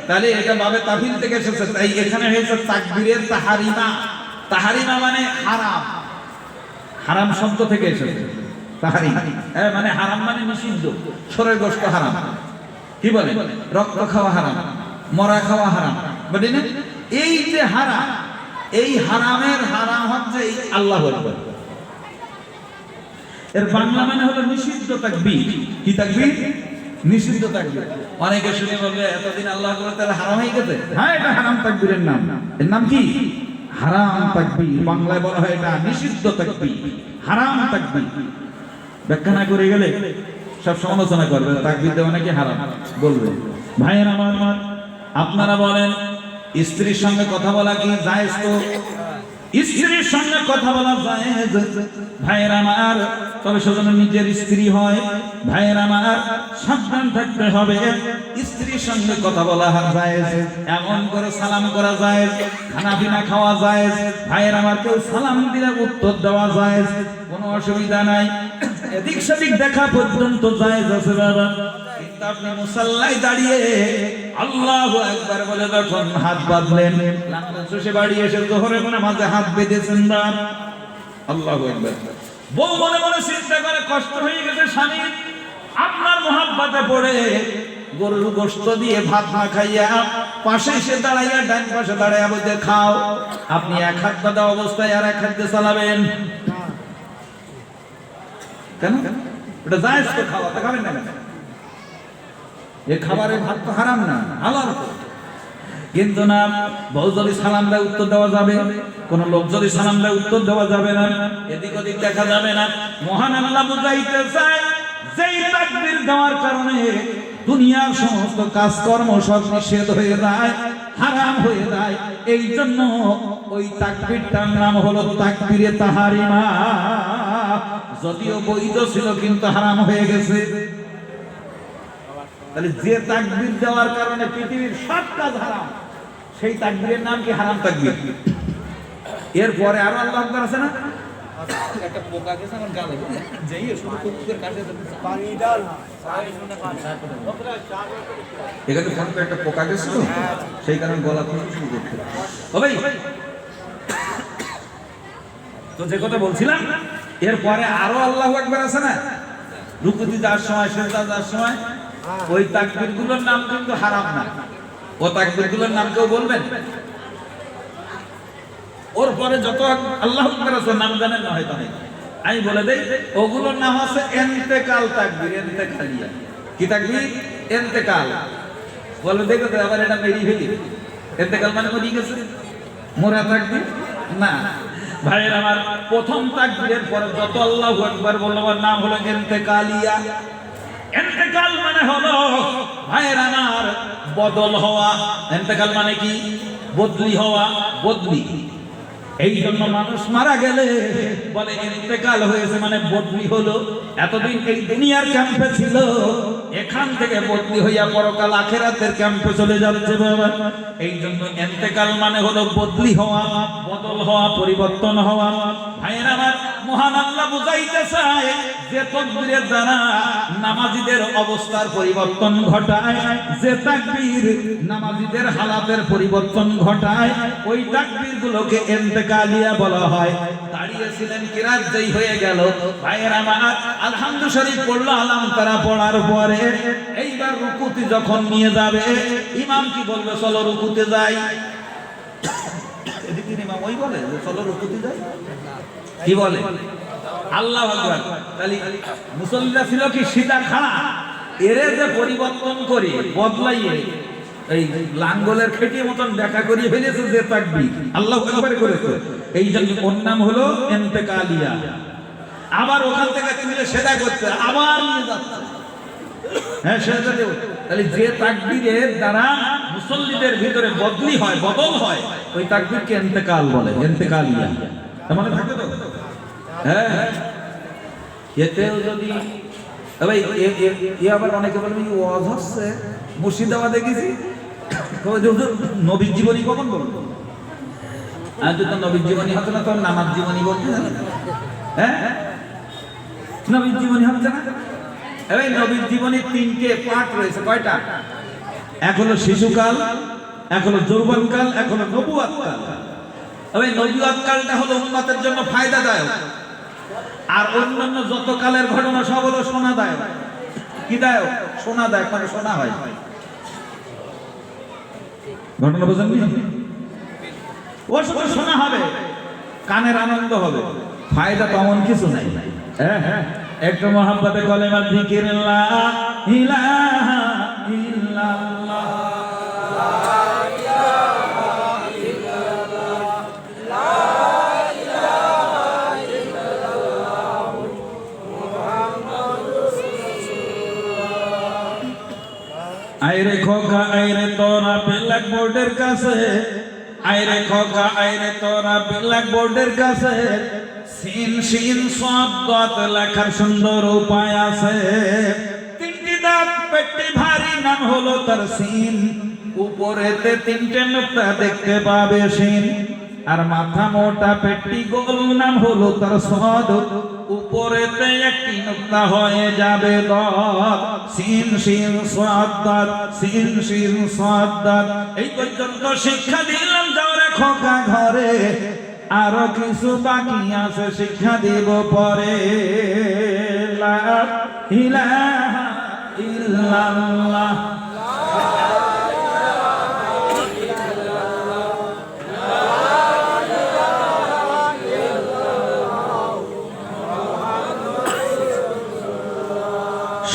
তাহলে এটা ভাবে তাফসীর থেকে এসেছে। তাই এখানে হয়েছে তাকবীরে তাহরিমা। তাহরিমা মানে হারাম, হারাম শব্দ থেকে এসেছে তাহরিম। হ্যাঁ, মানে হারাম মানে নিষিদ্ধ, শরীর গোশত হারাম। কি বলে? রক্ত খাওয়া হারাম, মরা খাওয়া হারাম, বুঝলেন? এই যে হারাম, এই হারামের হারাম হচ্ছে এই আল্লাহু আকবার। এর বাংলা মানে হলো নিষিদ্ধ তাকবীর। কি তাকবীর? নিষিদ্ধ তাকবীর। অনেকে শুনে বলবে এতদিন আল্লাহু আকবার তাহলে হারাম হয়ে গেছে। হ্যাঁ, এটা হারাম তাকবীরের নাম। এর নাম কি? হারাম তাকবীর। বাংলায় বলা হয় এটা নিষিদ্ধ তাকবীর, হারাম তাকবীর। ব্যাখ্যা না করে গেলে সব সমালোচনা করবে, তাকবীর দেওয়া নাকি হারাম বলবে। ভাইয়ের আমার, আপনারা বলেন স্ত্রীর সঙ্গে কথা বলা কি জায়েজ? তো স্ত্রীর সঙ্গে কথা বলা যায় ভাইয়ের আমার, তবে সেজন্য নিজের স্ত্রী হয় ভাইয়ের আমার সাবধান থাকতে হবে। স্ত্রীর সঙ্গে কথা বলা যায়, এমন করে সালাম করা যায়, খানা পিনা খাওয়া যায় ভাইয়ের আমার, কেউ সালাম দিলে উত্তর দেওয়া যায়, কোনো অসুবিধা নাই। এদিক সেদিক দেখা পর্যন্ত যায় আছে বাবা। কিন্তু আপনি মুসাল্লায় দাঁড়িয়ে আল্লাহু আকবার বলে যখন হাত বাঁধলেন, শেষে বাড়ি এসে জোহরের নামাজে হাত বেঁধেছেন না, আল্লাহু আকবার। বউ মনে মনে চিন্তা করে কষ্ট হয়ে গেছে স্বামী, আপনার মহাব্বতে পড়ে গরুর গোশত দিয়ে ভাত না খাইয়া পাশে এসে দাঁড়াইয়া ডান পাশে দাঁড়াইয়া বলতে খাও। আপনি এক হাত বাঁধা অবস্থায় আর এক হাত দিয়ে চালাবেন কেন? এটা জায়েজ তো, খাওয়াতে খাবেন না কেন? এই খাবারের ভাত তো হারাম না, হালাল। কিন্তু না, বউ যদি সালাম দেয় উত্তর দেওয়া যাবে, কোন লোক যদি সালাম দেয় উত্তর দেওয়া যাবে না, এদিক ওদিক দেখা যাবে না। মহান আল্লাহ বুঝাইতে চায় যেই তাকবীর দেওয়ার কারণে দুনিয়ার সমস্ত কাজকর্ম সব নিষেধ হয়ে যায়, হারাম হয়ে যায়। এই জন্য ওই তাকবীরটার নাম হলো তাকবীরে তাহারিমা। যদিও বৈধ ছিল কিন্তু হারাম হয়ে গেছে। তাহলে যে তাকবীর দেওয়ার কারণে পৃথিবীর সব কাজ হারাম, সেই তাকবীরের নাম কি হারাম তাকবীর? এরপরে আরো আল্লাহ আকবার আছে না? একটা পোকা গেছে আমার গালে, যেই শুধু কুকুরের কাছে পানি ডাল, এখানে ফোন একটা পোকা গেছে তো, সেই কারণে গলা খুঁজে শুরু করতে। ও ভাই, তো যে কথা বলছিলাম, এরপরে আরো আল্লাহু আকবার আছে না? রুকুতে যাওয়ার সময়, সিজদা যাওয়ার সময় ওই তাকবীরগুলোর নাম কিন্তু হারাম না। ও তাকবীরগুলোর নাম কেউ বলবেন? ওর পরে যত আল্লাহু আকবার আছে নাম জানেন না হয়তো, আমি বলে দেই, ওগুলোর নাম আছে ইন্তেকাল তাকবীর, ইন্তেকালিয়া। কি তাকবীর? ইন্তেকাল। বলে দেখো তো আবার এটা মেরি ফেলি, ইন্তেকাল মানে মরে গেছে, মোরা তাকবীর না ভাইয়ের আমার। প্রথম তাকবীরের পরে যত আল্লাহু আকবার বলবার নাম হলো ইন্তেকালিয়া। ইন্তেকাল মানে হলো ভাইয়ের আমার বদল হওয়া। ইন্তেকাল মানে কি? বদলি হওয়া, বদলি। এই জন্য মানুষ মারা গেলে বলে ইন্তেকাল হয়েছে, মানে বদলি হলো। এতদিন এই দুনিয়ার ক্যাম্পে ছিল, এখান থেকে বদলি হইয়া পরকাল আখিরাতের ক্যাম্পে চলে যাচ্ছে বাবা। এই জন্য ইন্তেকাল মানে হলো বদলি হওয়া, বদল হওয়া, পরিবর্তন হওয়া। ভাইয়ের আমার, মহান আল্লাহ বুঝাইতে চায় যে তাকবীরের দ্বারা নামাজীদের অবস্থার পরিবর্তন ঘটায়, যে তাকবীর নামাজীদের হালাতের পরিবর্তন ঘটায়, ওই তাকবীরগুলোকে ইন্তেকালিয়া বলা হয়। দাঁড়িয়েছিলেন কিরাত যেই হয়ে গেল, ভাইয়ের আমার আলহামদু শরীফ পড়লো, আলাম তারা পড়ার পরে এইবার রুকুতে যখন নিয়ে যাবে, ইমাম কি বলবে? চলো রুকুতে যাই। এদিকে ইমাম ওই বলে যে চলো রুকুতে যাই, কি বলে? আল্লাহু আকবার। তাহলে মুসল্লিরা ছিল কি সিধা খাড়া, এরে যে পরিবর্তন করে বদলাইয়ে এই লাঙ্গলের খেটির মতন দেখা করিয়ে ফেলেছে যে তাকবীর, আল্লাহু আকবার করেছে। এই জন্য ওর নাম হলো ইন্তেকালিয়া। আবার ওখান থেকে তুলে সেদা করতে, আবার নিয়ে যাচ্ছে, হ্যাঁ সেদা দেব। তাহলে যে তাকবীরের দ্বারা মুসল্লিদের ভিতরে বদলি হয়, বদল হয়, ওই তাকবীরকে ইন্তেকাল বলে, ইন্তেকালিয়া। তার মানে থাকে তো? হ্যাঁ, এতেও যদি ভাই আবার অনেকে বলবেন ওয়াজ হচ্ছে মুর্শিদাবাদে গেছি, নবীর জীবনী কখন বলবো? আর যদি নবীর জীবনী হতো না, তখন নামাজ জীবনী বলতে, হ্যাঁ নবীর জীবনী হচ্ছে না। এই নবীর জীবনী 3টে পার্ট রয়েছে। কয়টা? এক হলো শিশুকাল, এক হলো যৌবনকাল, এক হলো নবুয়াত কাল। এই নবুয়াত কালটা হলো উম্মতের জন্য ফায়দাদায়ক, আর অন্যান্য যত কালের ঘটনা সব হলো শোনাদায়ক। কি দায়ক? শোনাদায়ক, মানে শোনা হয়। ঘটনা বোঝেননি? ও শুধু শোনা হবে, কানের আনন্দ হবে, ফায়দা তেমন কিছু নাই। হ্যাঁ হ্যাঁ, একটু মহব্বতে কলেমা যিকিরুল্লাহ ইলাহা ইল্লাল্লাহ। আইরে খোকা আইরে তোরা ব্ল্যাকবোর্ডের কাছে আইরে খোকা আইরে তোরা ব্ল্যাকবোর্ডের কাছে সিন সিন সাদ দাঁত লেখার সুন্দর উপায় আছে। তিনটি দাঁত পেটটি ভারী নাম হলো তার সিন, উপরেতে তিনটে নুক্তা দেখতে পাবে সিন, আর মাথা মোটা পেটটি গোল নাম হলো তার সাদ, উপরেতে একটি নুক্তা হয়ে যাবে দাঁত। সিন সিন সাদ দাঁত, সিন সিন সাদ দাঁত। এই পর্যন্ত শিক্ষা দিলাম, যাও রে খোকা ঘরে, আরো কিছু বাকি আছে শিক্ষা দিব পরে। লা ইলাহা ইল্লাল্লাহ।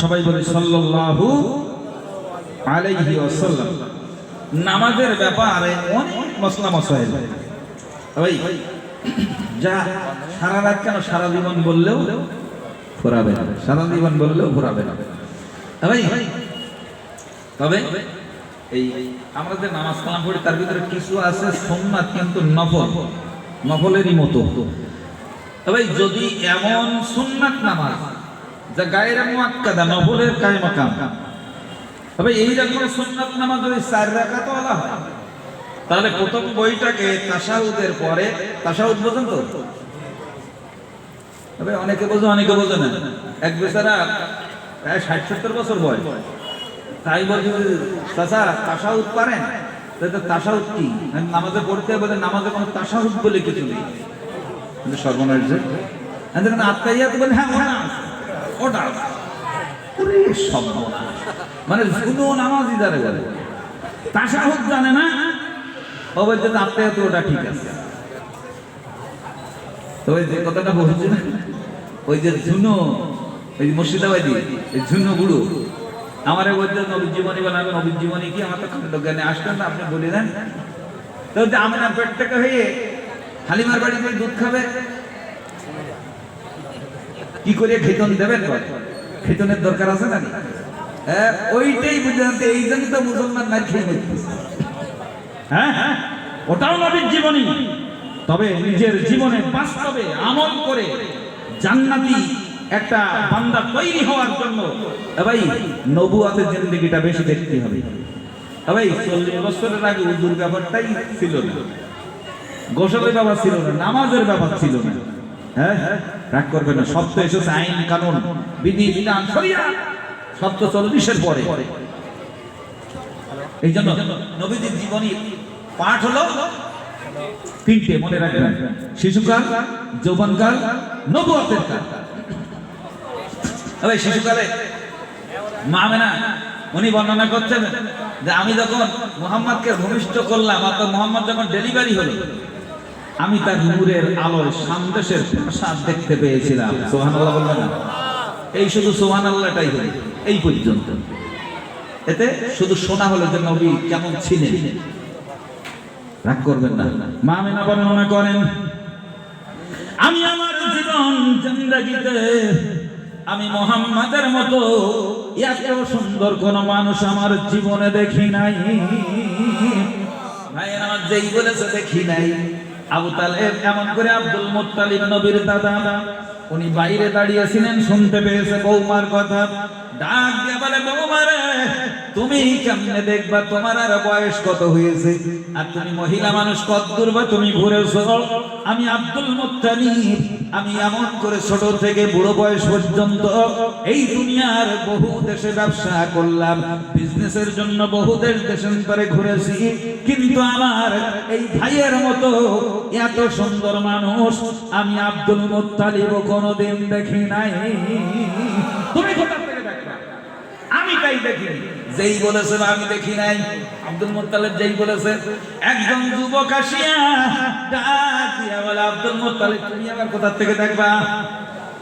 সবাই বলে সাল্লাল্লাহু আলাইহি ওয়াসাল্লাম। নামাজের ব্যাপারে অনেক মশলা মশাইল, ভাই যা সারা রাত কেন, সারা জীবন বললেও ফুরাবে না, সারা জীবন বললেও ফুরাবে না ভাই। তবে এই আমরা যে নামাজ কালাম পড়ি তার ভিতরে কিছু আছে সুন্নাত, কিন্তু নফল, নফলেরই মতো। ভাই যদি এমন সুন্নাত নামাজ যা গায়ের মুআক্কাদা, নফলের কায়ে মাকাম, তবে এই রকম সুন্নাত নামাজ যদি 4 রাকাত ওয়ালা হয়, তাহলে প্রথম বইটাকে তাশাহুদের পরে, তাশাহুদ বোঝেন তো? তবে অনেকে বোঝে অনেকে বোঝে না। এক বেচারা প্রায় 60-70 বছর বয়স, তাই বলছে চাচা তাশাহুদ পারেন? তাশাহুদ কি? নামাজে পড়তে বলে নামাজে কোনো তাশাহুদ বলে কিছু নেই। কিন্তু সর্বনাশ যে আত্মাইয়াত বলে, হ্যাঁ ওটা ওরে সর্বনাশ, মানে শুনো নামাজই যারা বলে তাশাহুদ জানে না, ও বলছে আত্মাইয়াত ওটা ঠিক আছে। তো ওই যে কথাটা বলছে না, ওই যে ঝুনো, ওই মুর্শিদাবাদী এই ঝুনো বুড়ো আমারে বলছে নবীর জীবনী বানাবে, নবীর জীবনী কি? আমার তো খাদ্য জ্ঞানে আসবেন না, আপনি বলে দেন। তো আমার পেট থেকে হয়ে হালিমার বাড়িতে দুধ খাবে, কি করে খেতন দেবেন? খেতনের দরকার আছে না? হ্যাঁ, ওইটাই বুঝতে, এই জন্য তো মুসলমান না খেয়ে মরতেছে। হ্যাঁ হ্যাঁ, ওটাও নবীর জীবনী। তবে নিজের জীবনে বাস্তবে আমল করে জান্নাতি একটা বান্দা তৈরি হওয়ার জন্য ভাই নবুয়তের জিন্দেগিটা বেশি দেখতে হবে। ভাই 40 বছরের আগে উজুর ব্যাপারটাই ছিল না, গোসলের ব্যাপার ছিল না, নামাজের ব্যাপার ছিল না। হ্যাঁ, রাগ করবেন না, সব তো এসেছে আইন কানুন বিধি বিধান শরিয়াত সব তো 40-এর পরে। এই জন্য নবীজির জীবনী পাঠ হলো 3টে, মনে রাখবেন: শিশুকাল, যৌবনকাল, নবুয়তের কাল। তবে শিশুকালে মা আমেনা উনি বর্ণনা করছেন যে আমি যখন মুহাম্মদকে ভূমিষ্ঠ করলাম, অর্থাৎ মুহাম্মদ যখন ডেলিভারি হলো, আমি তার নূরের আলোয় সামদেশের প্রাসাদ দেখতে পেয়েছিলাম। সুবহানাল্লাহ বলবেন না? এই শুধু সুবহানাল্লাহটাই হলো এই পর্যন্ত। এতে শুধু শোনা হলো যে নবী কেমন ছিলেন। রাগ করবেন না। মা আমেনা বর্ণনা করেন, আমি আমার জীবন জিন্দেগিতে আমি মুহাম্মাদের মতো এত সুন্দর কোন মানুষ আমার জীবনে দেখি নাই। ভাই আমার যেই বলেছে দেখি নাই। আবু তালেব এমন করে, আব্দুল মুত্তালিব নবীর দাদা, উনি বাইরে দাঁড়িয়েছিলেন, শুনতে পেয়েছে বৌমার কথা, ডাক দিয়ে বলে, বৌমা রে, তুমি কেমনে দেখবা? তোমার আর বয়স কত হয়েছে, আর তুমি মহিলা মানুষ, কতদূর বা তুমি ঘুরেছো? আমি আব্দুল মুত্তালিব, আমি এমন করে ছোট থেকে বুড়ো বয়স পর্যন্ত এই দুনিয়ার বহু দেশে ব্যবসা করলাম, বিজনেসের জন্য বহু দেশান্তরে ঘুরেছি, কিন্তু আমার এই ভাইয়ের মতো এত সুন্দর মানুষ আমি আব্দুল মুত্তালিব কোনোদিন দেখি নাই। তুমি কোথা থেকে দেখবা? আমি তাই দেখিনি। যেই বলেছে আমি দেখি নাই, আব্দুল মুত্তালিব যেই বলেছে, একজন যুবক আসিয়া ডাক দিয়া বলে, আব্দুল মুত্তালিব তুমি আবার কোথা থেকে দেখবা?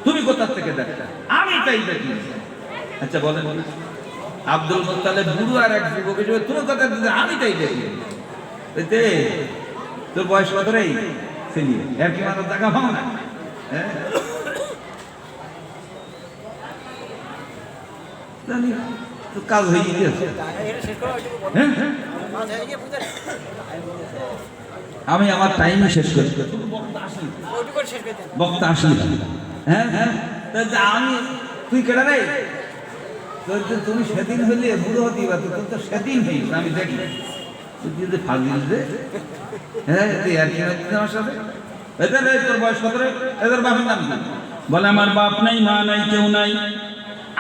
তুমি কোথা থেকে দেখবা? আমি তাই দেখি। আচ্ছা বলেন, আব্দুল মুত্তালিব বুড়ো আর এক যুবক এসে তুমি কোথা থেকে? আমি তাই দেখি। এতে তোর বয়স কত রে? ছিলি এর কি মানুষ দেখা পাও না? হ্যাঁ জানি তো কাজ হয়ে গিয়েছে। আমি আমার টাইমই শেষ করি, বক্তা আসলি হ্যাঁ হ্যাঁ, আমি তুই কেটে রে, তুমি সেদিন হইলে বুড়ো হতে পারতো, তোর তো সেদিন হইস আমি দেখি তুই যদি ফাজিল রে। হ্যাঁ তুই আর কি আমার সাথে এদের তোর বয়স কত রে? এদের বাপের নাম কি? বলে আমার বাপ নাই মা নাই কেউ নাই,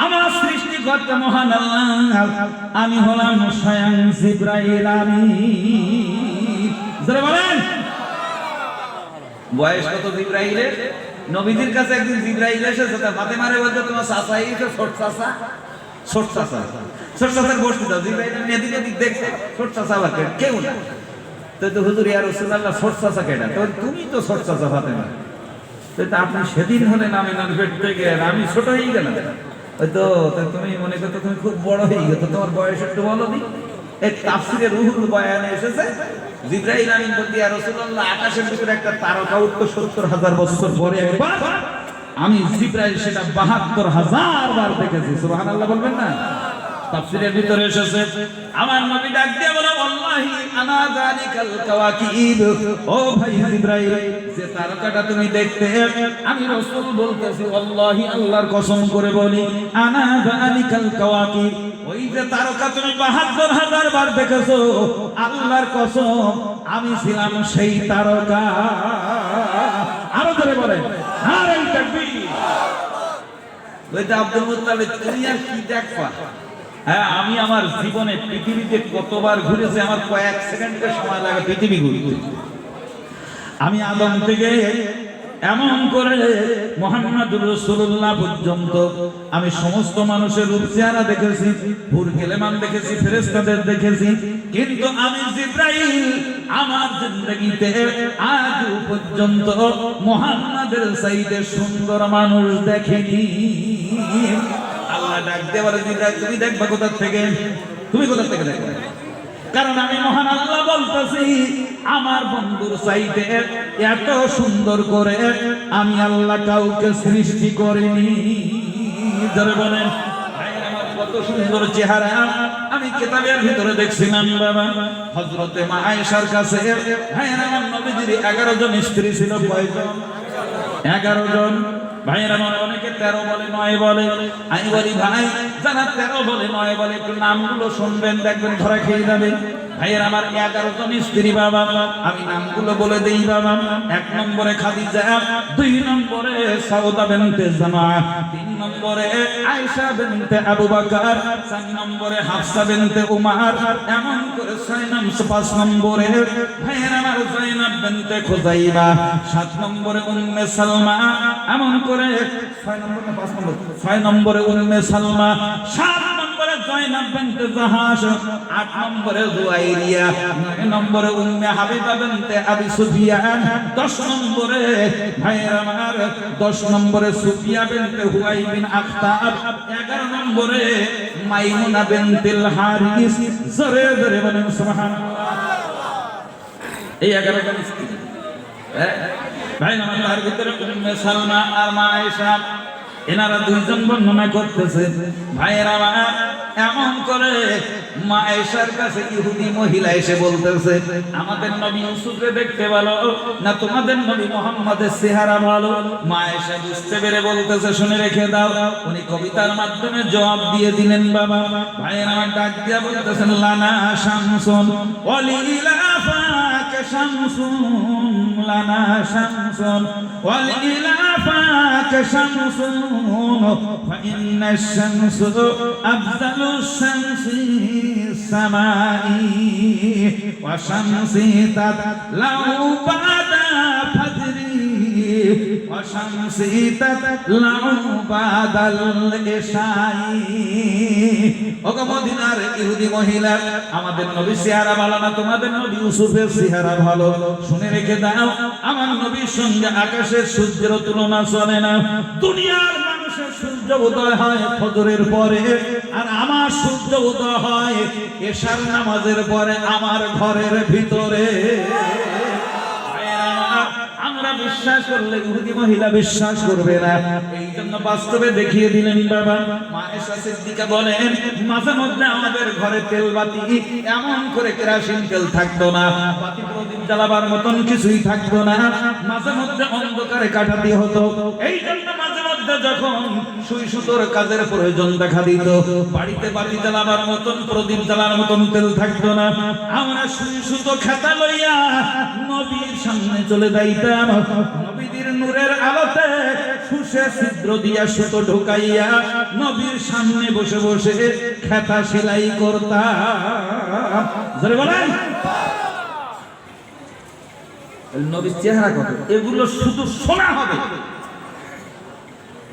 আমার সৃষ্টিকর্তা মহান আল্লাহ, আমি হলাম স্বয়ং জিবরাইল আমিন। যারা বলেন বয়স কত জিবরাইলের? নবীদের কাছে একদিন জিবরাইল এসেছে, তা ফাতেমারে বলতে তোমার চাচা এইটা ছোট চাচা, ছোট চাচা, ছোট চাচার বসতে দাও। জিবরাইল এদিক এদিক দেখছে, ছোট চাচা আবার কেউ না। তো হুজুর ইয়া রাসূলুল্লাহ ছোট চাচা কেডা? তো তুমি তো ছোট চাচা ফাতেমা। তো আপনি সেদিন হলে নামে নাম পেট থেকে আমি ছোট হয়ে গেলাম। হয়তো তুমি মনে করতো তুমি খুব বড় হয়ে গেছো, তোমার বয়স একটু বলো দি। এই তাফসীরে রুহুল বয়ানে এসেছে জিবরাইল আমিন বলতে ইয়া রাসূলুল্লাহ আকাশের ভিতরে একটা তারকা উঠতো ৭০,০০০ বছর পরে একবার, আমি জিবরাইল সেটা ৭২,০০০ বার দেখেছি। সুবহানাল্লাহ বলবেন না? তাফসীরের ভিতরে এসেছে আমার নবী ডাক দিয়ে বলে আল্লাহি আনা যালিকাল কাওয়াকিব, ও ভাই জিবরাইল যে তারকাটা তুমি দেখতে, আমি রাসূল বলতেছি আল্লাহি আল্লাহর কসম করে বলি আনা যালিকাল কাওয়াকিব, ওই যে তারকা তুমি ৭২,০০০ বার দেখেছো, আল্লাহর কসম আমি ছিলাম সেই তারকা। আরো ধরে বলে নারে তাকবীর। ওই যে আব্দুল মুত্তালিব তুমি আর কি দেখবা? হ্যাঁ আমি আমার জীবনে পৃথিবীতে কতবার ঘুরেছি, আমার কয়েক সেকেন্ডের সময় লাগে পৃথিবী ঘুরতে। আমি আদম থেকে এমন করে মুহাম্মদুর রাসূলুল্লাহ পর্যন্ত আমি সমস্ত মানুষের রূপ চেহারা দেখেছি, হুর গেলেমান দেখেছি, ফেরেশতাদের দেখেছি, কিন্তু আমি জিবরাইল আমার জিন্দেগিতে আজ পর্যন্ত মুহাম্মাদের চাইতে সুন্দর মানুষ দেখিনি। আল্লাহ ডাক দিয়ে বলে জিবরাইল তুমি দেখবা কোথা থেকে? তুমি কোথা থেকে দেখবে? কারণ আমি মহান আল্লাহ বলতেছি আমার বন্ধুর চাইতে এত সুন্দর করে আমি আল্লাহ কাউকে সৃষ্টি করিনি। যারা বলেন কত সুন্দর চেহারা আমি কিতাবের ভিতরে দেখছিলাম বাবা, হযরতে মা আয়েশার কাছে ভাইয়ের আমার নবীজির 11 জন স্ত্রী ছিল। কয়জন? 11 জন। ভাইয়ের আমার অনেকে 13 বলে 9 বলে, আমি বলি ভাই যারা 13 বলে 9 বলে একটু নামগুলো শুনবেন, দেখবেন ধরা খেয়ে যাবেন। ভাইয়ের আমার 11 জন স্ত্রী বাবা, আমি নামগুলো বলে দেই বাবা। 1 নম্বরে খাদিজা, 2 নম্বরে সাউদা বিনতে জামা, 3 নম্বরে আয়েশা বিনতে আবু বকর, 4 নম্বরে হাফসা বিনতে উমর, এমন করে 5 নম্বরে ভাইয়ের আমার যায়েনাব বিনতে খুযাইমা, 7 নম্বরে উম্মে সালমা, এমন করে 6 নম্বর না 5 নম্বর, 6 নম্বরে উম্মে সালমা, 7 নম্বরে যায়েনাব বিনতে জাহাশ, 8 নম্বরে জুয়াইরিয়া, 9 নম্বরে উম্মে হাবিবা বিনতে আবি সুফিয়ান, 10 নম্বরে ভাইয়ের আমার 10 নম্বরে সুফিয়া বিনতে হুয়াই বিন আখতাব, 11 নম্বরে মাইমুনা বিনতিল হারিস। জোরে জোরে বলেন সুবহানাল্লাহ। এই 11 জন স্ত্রী ভাই আমার, তার ভিতরে উম্মে সালমা আর মা আয়েশা, এনারা 2 জন বর্ণনা করতেছে। ভাইয়েরা আমার এমন করে মা আয়েশার কাছে ইহুদি মহিলা এসে বলতেছে আমাদের নবী ইউসুফকে দেখতে ভালো না তোমাদের নবী মুহাম্মাদের চেহারা ভালো? মা আয়েশা বুঝতে পেরে বলতেছে শুনে রেখে দাও। উনি কবিতার মাধ্যমে জবাব দিয়ে দিলেন বাবা। ভাইয়েরা আমার ডাক দিয়া বলতেছেন লানা শামসুন ওয়ালিলাফাকা শামসুন, লানা শামসুন ওয়ালিলাফাকা শামসুন ফাইন্না শামসু আফজালু শামসি সামাই ওয়া শামসি তাতলাউ বাদা ফাজরি ওয়া শামসি তাতলাউ বাদাল ইশাই। ওগো মদিনার ইহুদি মহিলা, আমাদের নবী চেহারা ভালো না তোমাদের নবী ইউসুফের চেহারা ভালো? শুনে রেখে দাও আমার নবীর সঙ্গে আকাশের সূর্যের তুলনা চলে না। দুনিয়ার মানুষের সূর্য উদয় হয় ফজরের পরে, আর আমার সূর্য উদয় হয় এশার নামাজের পরে আমার ঘরের ভিতরে। আমরা বিশ্বাস করলে ইহুদি মহিলা বিশ্বাস করবে না। এই জন্য বাস্তবে দেখিয়ে দিলেন বাবা। মা আয়েশা সিদ্দিকা বলেন, মাঝে মধ্যে আমাদের ঘরে তেল বাতি এমন করে কেরোসিন তেল থাকতো না, বাতি প্রদীপ জ্বালাবার মতন কিছুই থাকতো না, মাঝে মধ্যে অন্ধকারে কাটাতে হতো। এই জন্য মাঝে মধ্যে যখন সুই সুতোর কাজের প্রয়োজন দেখা দিত, বাড়িতে বাতি জ্বালাবার মতন প্রদীপ জ্বালার মতন তেল থাকতো না, আমরা সুই সুতো খাতা লইয়া নবীর সামনে চলে যাইতাম। নবীদের নূরের আলোতে সুসে ছিদ্র দিয়া সুতো ঢুকাইয়া নবীর সামনে বসে বসে খাতা সেলাই করতাম। জোরে বলেন। নবীর চেহারা কত, এগুলো শুধু শোনা হবে,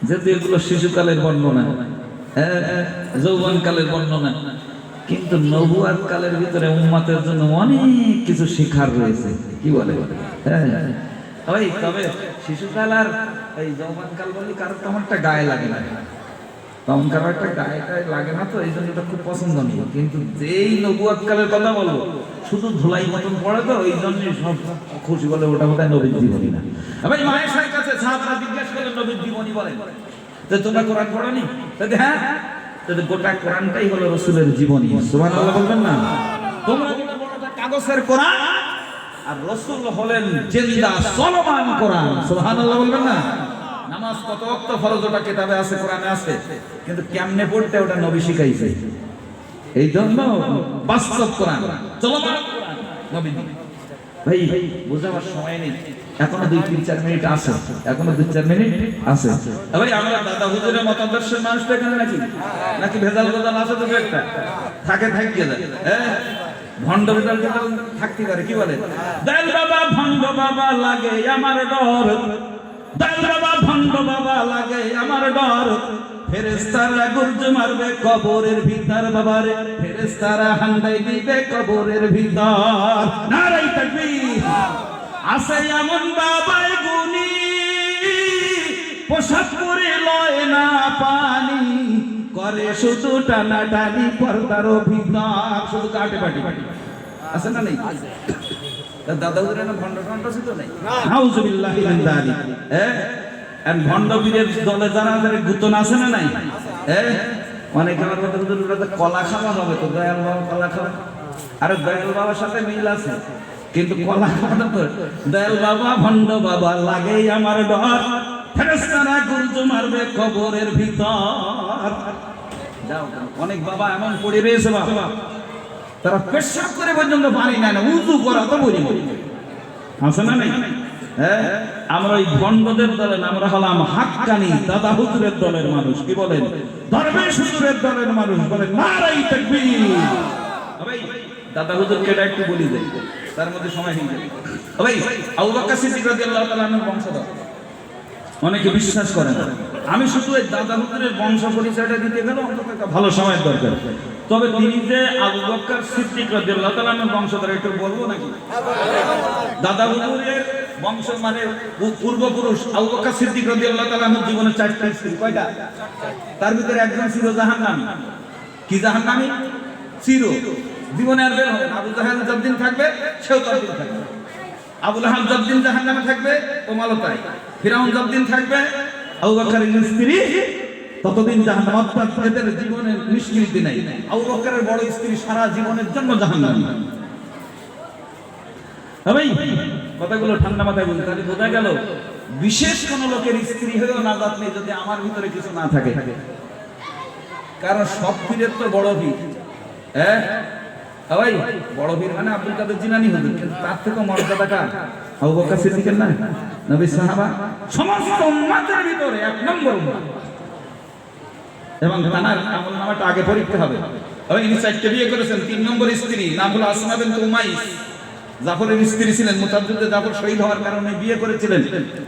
যেহেতু এগুলো শিশুকালের বর্ণনা, যৌবন কালের বর্ণনা, কিন্তু নবুয়াত কালের ভিতরে উম্মতের জন্য অনেক কিছু শেখার রয়েছে। কি বলে? ওই তবে শিশুকাল আর এই যৌবন কাল বলি কারো তেমন একটা গায়ে লাগে না, তেমন কারো একটা গায়ে লাগে না, তো এই জন্য এটা খুব পছন্দনীয়। কিন্তু যেই নবুয়াত কালের কথা বলবো শুধু ধুলাই মতন পড়ে, তো এই জন্যই সব খুশি বলে ওটা বোধহয় নবীর জীবনী না। ভাই মায়ের কাছে সাহাবারা জিজ্ঞাসা করলেন নবীর জীবনী বলেন, তো তোমরা কোরআন পড়োনি? হ্যাঁ, গোটা কোরআনটাই হলো রাসূলের জীবনী। সুবহানাল্লাহ বলবেন না? তোমরা কাগজের কোরআন, আর রাসূল হলেন জিন্দা চলমান কোরআন। সুবহানাল্লাহ বলবেন না? নামাজ কত ওয়াক্ত ফরজ ওটা কিতাবে আছে, কোরআনে আছে, কিন্তু কেমনে পড়তে ওটা নবী শিখাইছে। এই জন্য বাস্তব কোরআন, চলমান কোরআন নবী। ভাই বোঝাবার সময় নেই, এখনো 2-3-4 মিনিট আছে, এখনো 2-4 মিনিট আছে। ভাই আমরা দাদা হুজুরের মতাদর্শের মানুষ তো এখানে নাকি ভেজাল ভেজাল আছে তো একটা থাকে থাকে যায়। ভণ্ড ভেজাল থাকতে পারে। কি বলে? দয়াল বাবা ভণ্ড বাবা লাগে আমার ডর, দয়াল বাবা ভণ্ড বাবা লাগে আমার ডর, ফেরেশতারা গুরজ মারবে কবরের ভিতর, বাবারে ফেরেশতারা হান্দাই দিবে কবরের ভিতর। নারাই তাকবীর। আছে এমন বাবাই গুনি, পোশাক পরে লয় না পানি, করে শুধু টানা টানি পর্দার ভিতর, শুধু কাটে পাটি পাটি। আছে না নেই? দাদা হুজুরের না ভণ্ড ভণ্ড ছিল নাই? নাউজুবিল্লাহি মিন যালিক। আর ভণ্ড বীরের দলে যারা গুতন আছে না নাই? অনেকে আমার কথা হুজুর কলা খাওয়া হবে, তো দয়াল বাবা কলা খাওয়া, আরে দয়াল বাবার সাথে মিল আছে, কিন্তু কলা খাওয়া তো দয়াল বাবা ভণ্ড বাবা লাগে আমার ডর, ফেরেশতারা গুরজ মারবে কবরের ভিতর। যাও, অনেক বাবা এমন পড়ে রয়েছে বাবা, তারা পেশাব করে পর্যন্ত পানি নেয় না, উযু করা তো বলি আছে না নাই? আমরা ওই ভণ্ডদের দলের, আমরা হলাম হাক্কানি দাদা হুজুরের দলের মানুষ। কি বলেন? দরবেশ হুজুরের দলের মানুষ। বলেন নারাই তাকবীর। ভাই দাদা হুজুরকে এটা একটু বলি দেই, তার মধ্যে সময় হয়ে যাবে। ভাই আবু বকর সিদ্দিক রাদিয়াল্লাহু তাআলা আনহুর বংশধর, অনেকে বিশ্বাস করে না। আমি শুধু এই দাদা হুজুরের বংশ পরিচয়টা দিতে গেলে অন্তত একটা ভালো সময়ের দরকার। তবে তিনি যে আবু বকর সিদ্দিক রাদিয়াল্লাহু তাআলা আনহুর বংশধর একটু বলবো নাকি? দাদা হুজুরের বংশ মানে পূর্বপুরুষ আবু বকর সিদ্দিক রাদিয়াল্লাহু তাআলা আনহুর জীবনে 4টা স্ত্রী। কয়টা? তার ভিতরে একজন ছিল জাহান্নামী। কি জাহান্নামী? চির জীবনে আর বের হবে না। আবু জাহেল যতদিন থাকবে সেও ততদিন থাকবে, আবু লাহাব যতদিন জাহান্নামে থাকবে ও মালতাই, ফিরাউন যতদিন থাকবে আবু বকরের স্ত্রী ততদিন জাহান্নাম। অর্থাৎ এদের জীবনের নিষ্কৃতি নাই। আবু বকরের বড় স্ত্রী সারা জীবনের জন্য জাহান্নামী। ভাই কথাগুলো ঠান্ডা মাথায় বলি, তাহলে বোঝা গেল বিশেষ কোন লোকের স্ত্রী হয়েও নাজাত নেই যদি আমার ভিতরে কিছু না থাকে। কারণ সব পীরের তো বড় পীর। ভাই বড় পীর মানে আব্দুল কাদের জিলানী হুজুর, কিন্তু তার থেকে মর্যাদা কার? আবু বকর সিদ্দিকের না? নবীর সাহাবা সমস্ত উম্মতের ভিতরে এক নম্বর উম্মত, এবং তার আমলনামাটা আগে পরীক্ষা হবে। এবং ইনি 4টা বিয়ে করেছেন। 3 নম্বর স্ত্রী নাম হলো আসমা বিনত উমাইস, জাফরের স্ত্রী ছিলেন। মুতাযিদ্দে জাফর শহীদ হওয়ার কারণে বিয়ে করেছিলেন।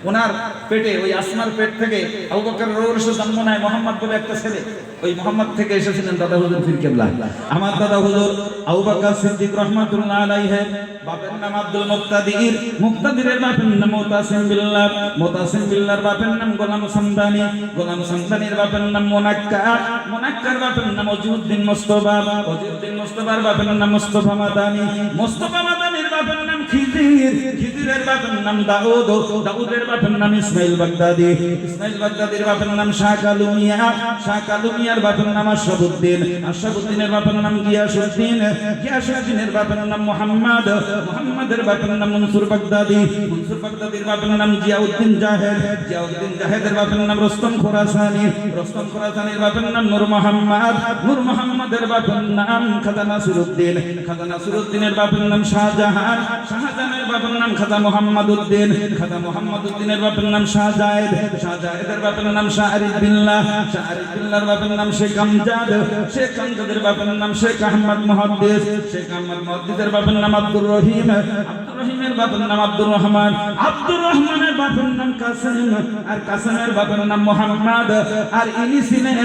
ওনার পেটে, ওই আসমার পেট থেকে আবু বকরের ঔরসে জন্ম নেয় মুহাম্মদ বলে একটা ছেলে। ওই মুহাম্মদ থেকে এসেছিলেন দাদা হুজুর পীর কেবলা। আমার দাদা হুজুর আবু বকর সিদ্দিক রাহমাতুল্লাহ আলাইহি, বাপের নাম আব্দুল মুক্তাদির, মুক্তাদিরের বাপের নাম মুতাসিম বিল্লাহ, মুতাসিম বিল্লাহর বাপের নাম গোলাম সামদানি, গোলাম সামদানির বাপের নাম মুনাক্কার, মুনাক্কার বাপের নাম ওজিউদ্দিন মুস্তাফা, ওজিউদ্দিন মুস্তাফার বাপের নাম মুস্তাফা মাদানি, মুস্তাফা মাদানির বাপের নাম খিজির, খিজিরের বাপের নাম দাউদ, দাউদের বাপের নাম ইসমাইল বাগদাদি, ইসমাইল বাগদাদির বাপের নাম শাহ কালু মিয়া, শাহ কালু মিয়ার বাপের নাম আশরাফুদ্দিন, আশরাফুদ্দিনের বাপের নাম গিয়াসউদ্দিন, গিয়াসউদ্দিনের বাপের নাম মুহাম্মদ, মুহাম্মদের বাপের নাম মনসুর বাগদাদি, মনসুর বাগদাদির বাপের নাম জিয়াউদ্দিন জাহেদ, জিয়াউদ্দিন জাহেদের বাপের নাম রুস্তম খোরাসানি, রুস্তম খোরাসানির বাপের নাম নূর মোহাম্মদ, নূর মোহাম্মদের বাপের নাম খাজা নাসিরউদ্দিন, খাজা নাসিরউদ্দিনের বাপের নাম শাহজাহান, শাহজাহানের বাপের নাম খাজা মোহাম্মদ উদ্দিন, খাজা মোহাম্মদ উদ্দিনের বাপের নাম শাহজায়েদ, শাহজায়েদের বাপের নাম শাহ আরিফ বিল্লাহ, শাহ আরিফ বিল্লাহর বাপের নাম শেখ আমজাদ, শেখ আমজাদের বাপের নাম শেখ আহমদ মুহাদ্দিস, শেখ আহমদ মুহাদ্দিসের বাপের নাম আব্দুর রহিম, আব্দুর রহিমের বাপের নাম আব্দুর রহমান, আব্দুর রহমানের বাপের নাম কাসেম, আর কাসেমের বাপের নাম মুহাম্মদ, আর ইনি ছিলেন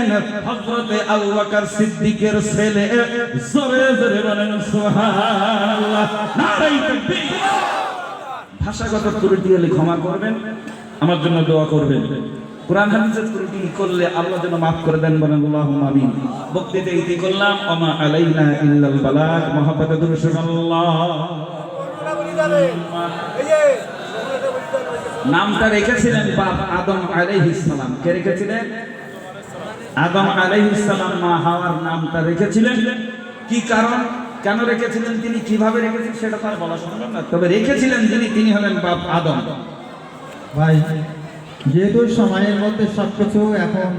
হযরতে আবু বকর সিদ্দিকের ছেলে। জোরে জোরে বলেন সুবহানাল্লাহ, নারায়ে তাকবীর। ভাষাগত ত্রুটি হলে ক্ষমা করবেন, আমার জন্য দোয়া করবেন। কোরআন হাদিসের ত্রুটি করলে আল্লাহ যেন মাফ করে দেন, বলেন আল্লাহুম্মা আমিন। বক্তৃতা ইতি করলাম, ওমা আলাইনা ইল্লাল বালাগ। মুহাব্বতে দুরূদ আল্লাহ। নামটা রেখেছিলেন বাপ আদম আলাইহিস সালাম। কে রেখেছিলেন? আদম আলাইহিস সালাম মা হাওয়ার নামটা রেখেছিলেন। কি কারণ, কেন রেখেছিলেন, তিনি কিভাবে রেখেছিলেন সেটা তার বলা সম্ভব না, তবে রেখেছিলেন তিনি হলেন বাপ আদম। ভাই, যেহেতু সময়ের মধ্যে সবকিছু এখন